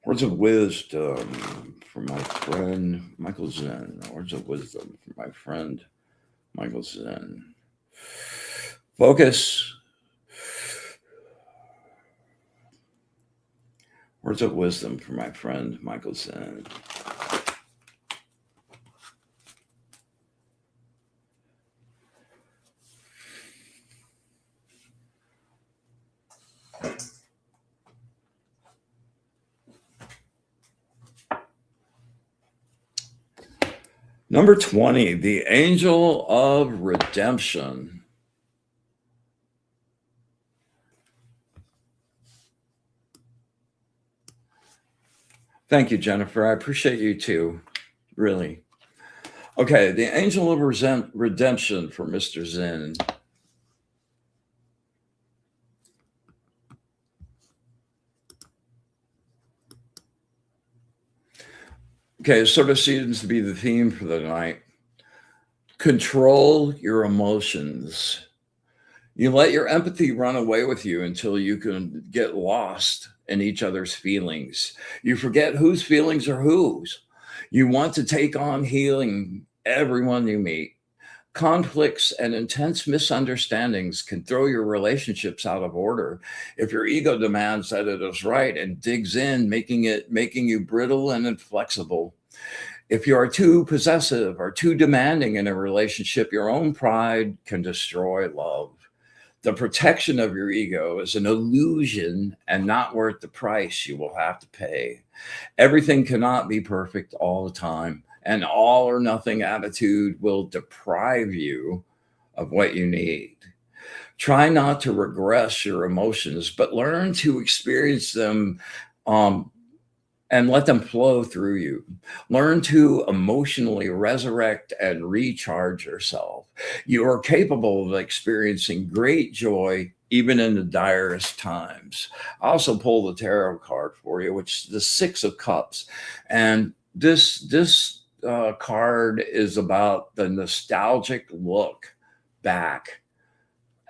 Words of wisdom from my friend Michael Zen. Words of wisdom from my friend Michael Zen. Focus. Words of wisdom from my friend Michael Zen. Number 20, the angel of redemption. Thank you, Jennifer. I appreciate you too, really. Okay, the angel of redemption for Mr. Zen. Okay, it sort of seems to be the theme for the night. Control your emotions. You let your empathy run away with you until you can get lost in each other's feelings. You forget whose feelings are whose. You want to take on healing everyone you meet. Conflicts and intense misunderstandings can throw your relationships out of order if your ego demands that it is right and digs in, making you brittle and inflexible. If you are too possessive or too demanding in a relationship, your own pride can destroy love. The protection of your ego is an illusion and not worth the price you will have to pay. Everything cannot be perfect all the time. An all or nothing attitude will deprive you of what you need. Try not to regress your emotions, but learn to experience them and let them flow through you. Learn to emotionally resurrect and recharge yourself. You are capable of experiencing great joy even in the direst times. I also pull the tarot card for you, which is the Six of Cups. And this card is about the nostalgic look back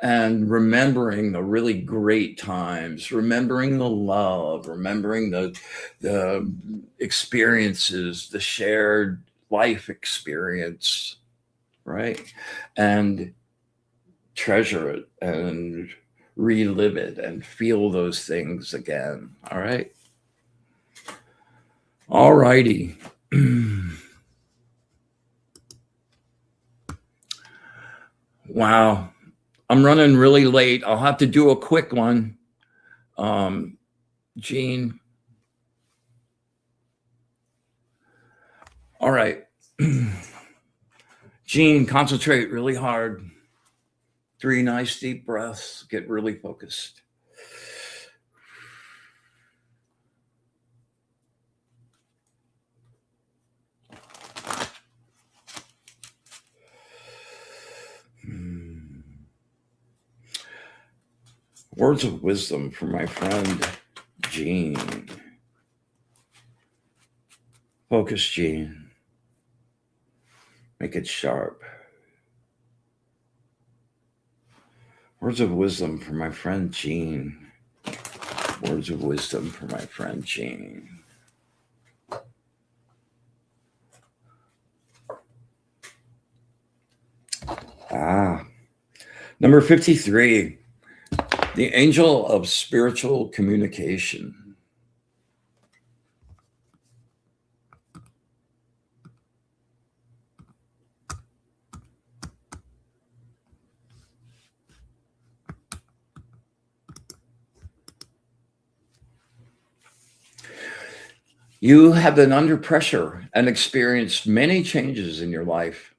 and remembering the really great times, remembering the love, remembering the experiences, the shared life experience, right? And treasure it and relive it and feel those things again. All right. All righty. Wow. I'm running really late. I'll have to do a quick one. Gene. All right. Gene, concentrate really hard. 3 nice deep breaths. Get really focused. Words of wisdom from my friend Gene. Focus, Gene. Make it sharp. Words of wisdom from my friend Gene. Words of wisdom from my friend Gene. Number 53. The angel of spiritual communication. You have been under pressure and experienced many changes in your life.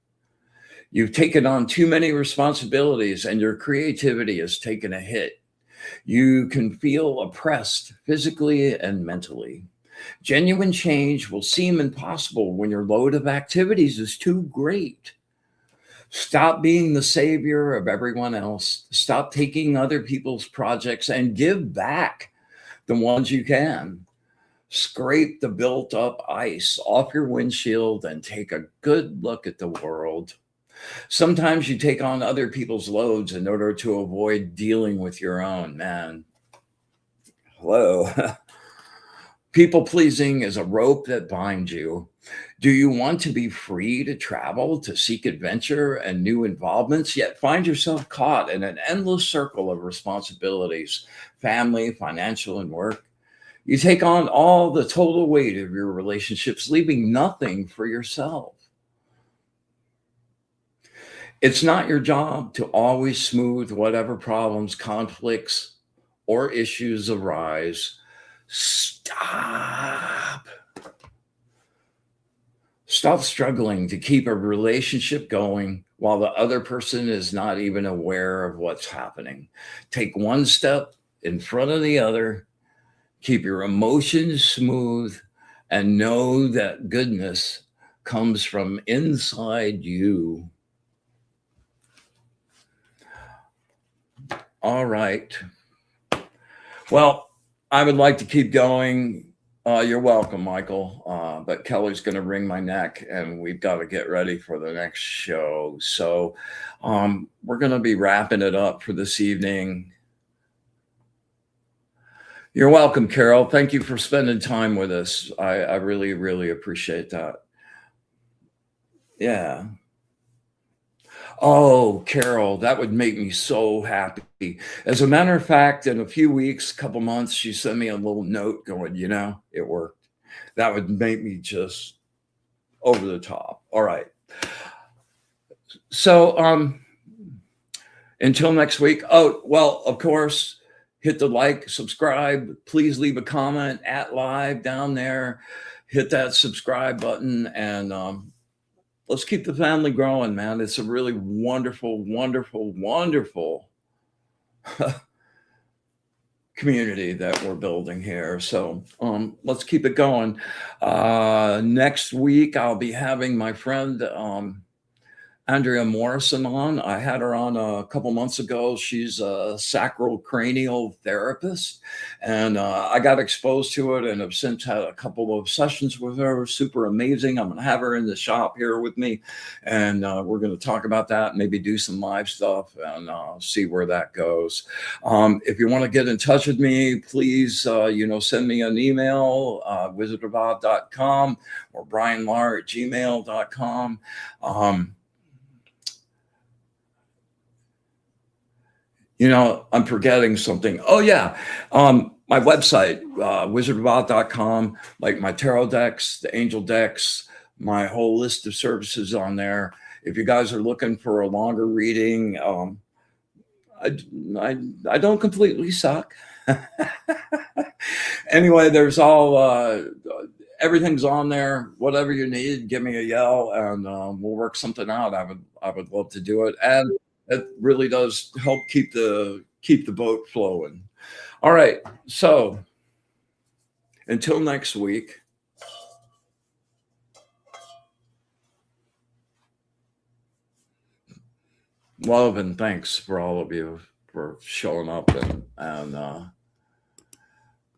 You've taken on too many responsibilities and your creativity has taken a hit. You can feel oppressed physically and mentally. Genuine change will seem impossible when your load of activities is too great. Stop being the savior of everyone else. Stop taking other people's projects and give back the ones you can. Scrape the built up ice off your windshield and take a good look at the world. Sometimes you take on other people's loads in order to avoid dealing with your own. Man, hello. People pleasing is a rope that binds you. Do you want to be free to travel, to seek adventure and new involvements, yet find yourself caught in an endless circle of responsibilities, family, financial, and work? You take on all the total weight of your relationships, leaving nothing for yourself. It's not your job to always smooth whatever problems, conflicts, or issues arise. Stop. Stop struggling to keep a relationship going while the other person is not even aware of what's happening. Take one step in front of the other, keep your emotions smooth, and know that goodness comes from inside you. All right. Well, I would like to keep going. You're welcome, Michael. But Kelly's going to wring my neck, and we've got to get ready for the next show. So we're going to be wrapping it up for this evening. You're welcome, Carol. Thank you for spending time with us. I really, really appreciate that. Yeah. Oh, Carol, that would make me so happy. As a matter of fact, in a few weeks, couple months, she sent me a little note going, it worked. That would make me just over the top. All right. So until next week. Oh, well, of course, hit the like, subscribe. Please leave a comment at live down there. Hit that subscribe button, and let's keep the family growing, man. It's a really wonderful, wonderful, wonderful community that we're building here. So let's keep it going. Next week, I'll be having my friend Andrea Morrison on. I had her on a couple months ago. She's a sacral cranial therapist, and I got exposed to it and have since had a couple of sessions with her. Super amazing. I'm going to have her in the shop here with me, and we're going to talk about that, maybe do some live stuff, and see where that goes. If you want to get in touch with me, please, send me an email, wizardofod.com or bryanlar@gmail.com. I'm forgetting something. Oh, yeah. My website, wizardofod.com, like my tarot decks, the angel decks, my whole list of services on there. If you guys are looking for a longer reading, I don't completely suck. Anyway, there's everything's on there. Whatever you need, give me a yell, and we'll work something out. I would love to do it, and it really does help keep the boat flowing. All right, so until next week. Love and thanks for all of you for showing up and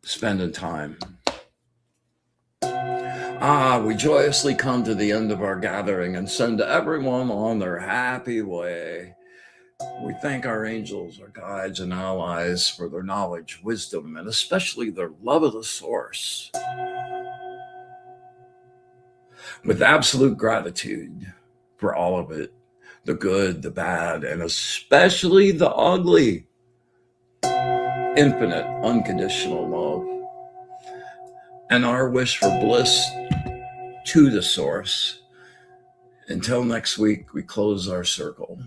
spending time. We joyously come to the end of our gathering and send everyone on their happy way. We thank our angels, our guides, and allies for their knowledge, wisdom, and especially their love of the source. With absolute gratitude for all of it, the good, the bad, and especially the ugly. Infinite, unconditional love. And our wish for bliss to the source. Until next week, we close our circle.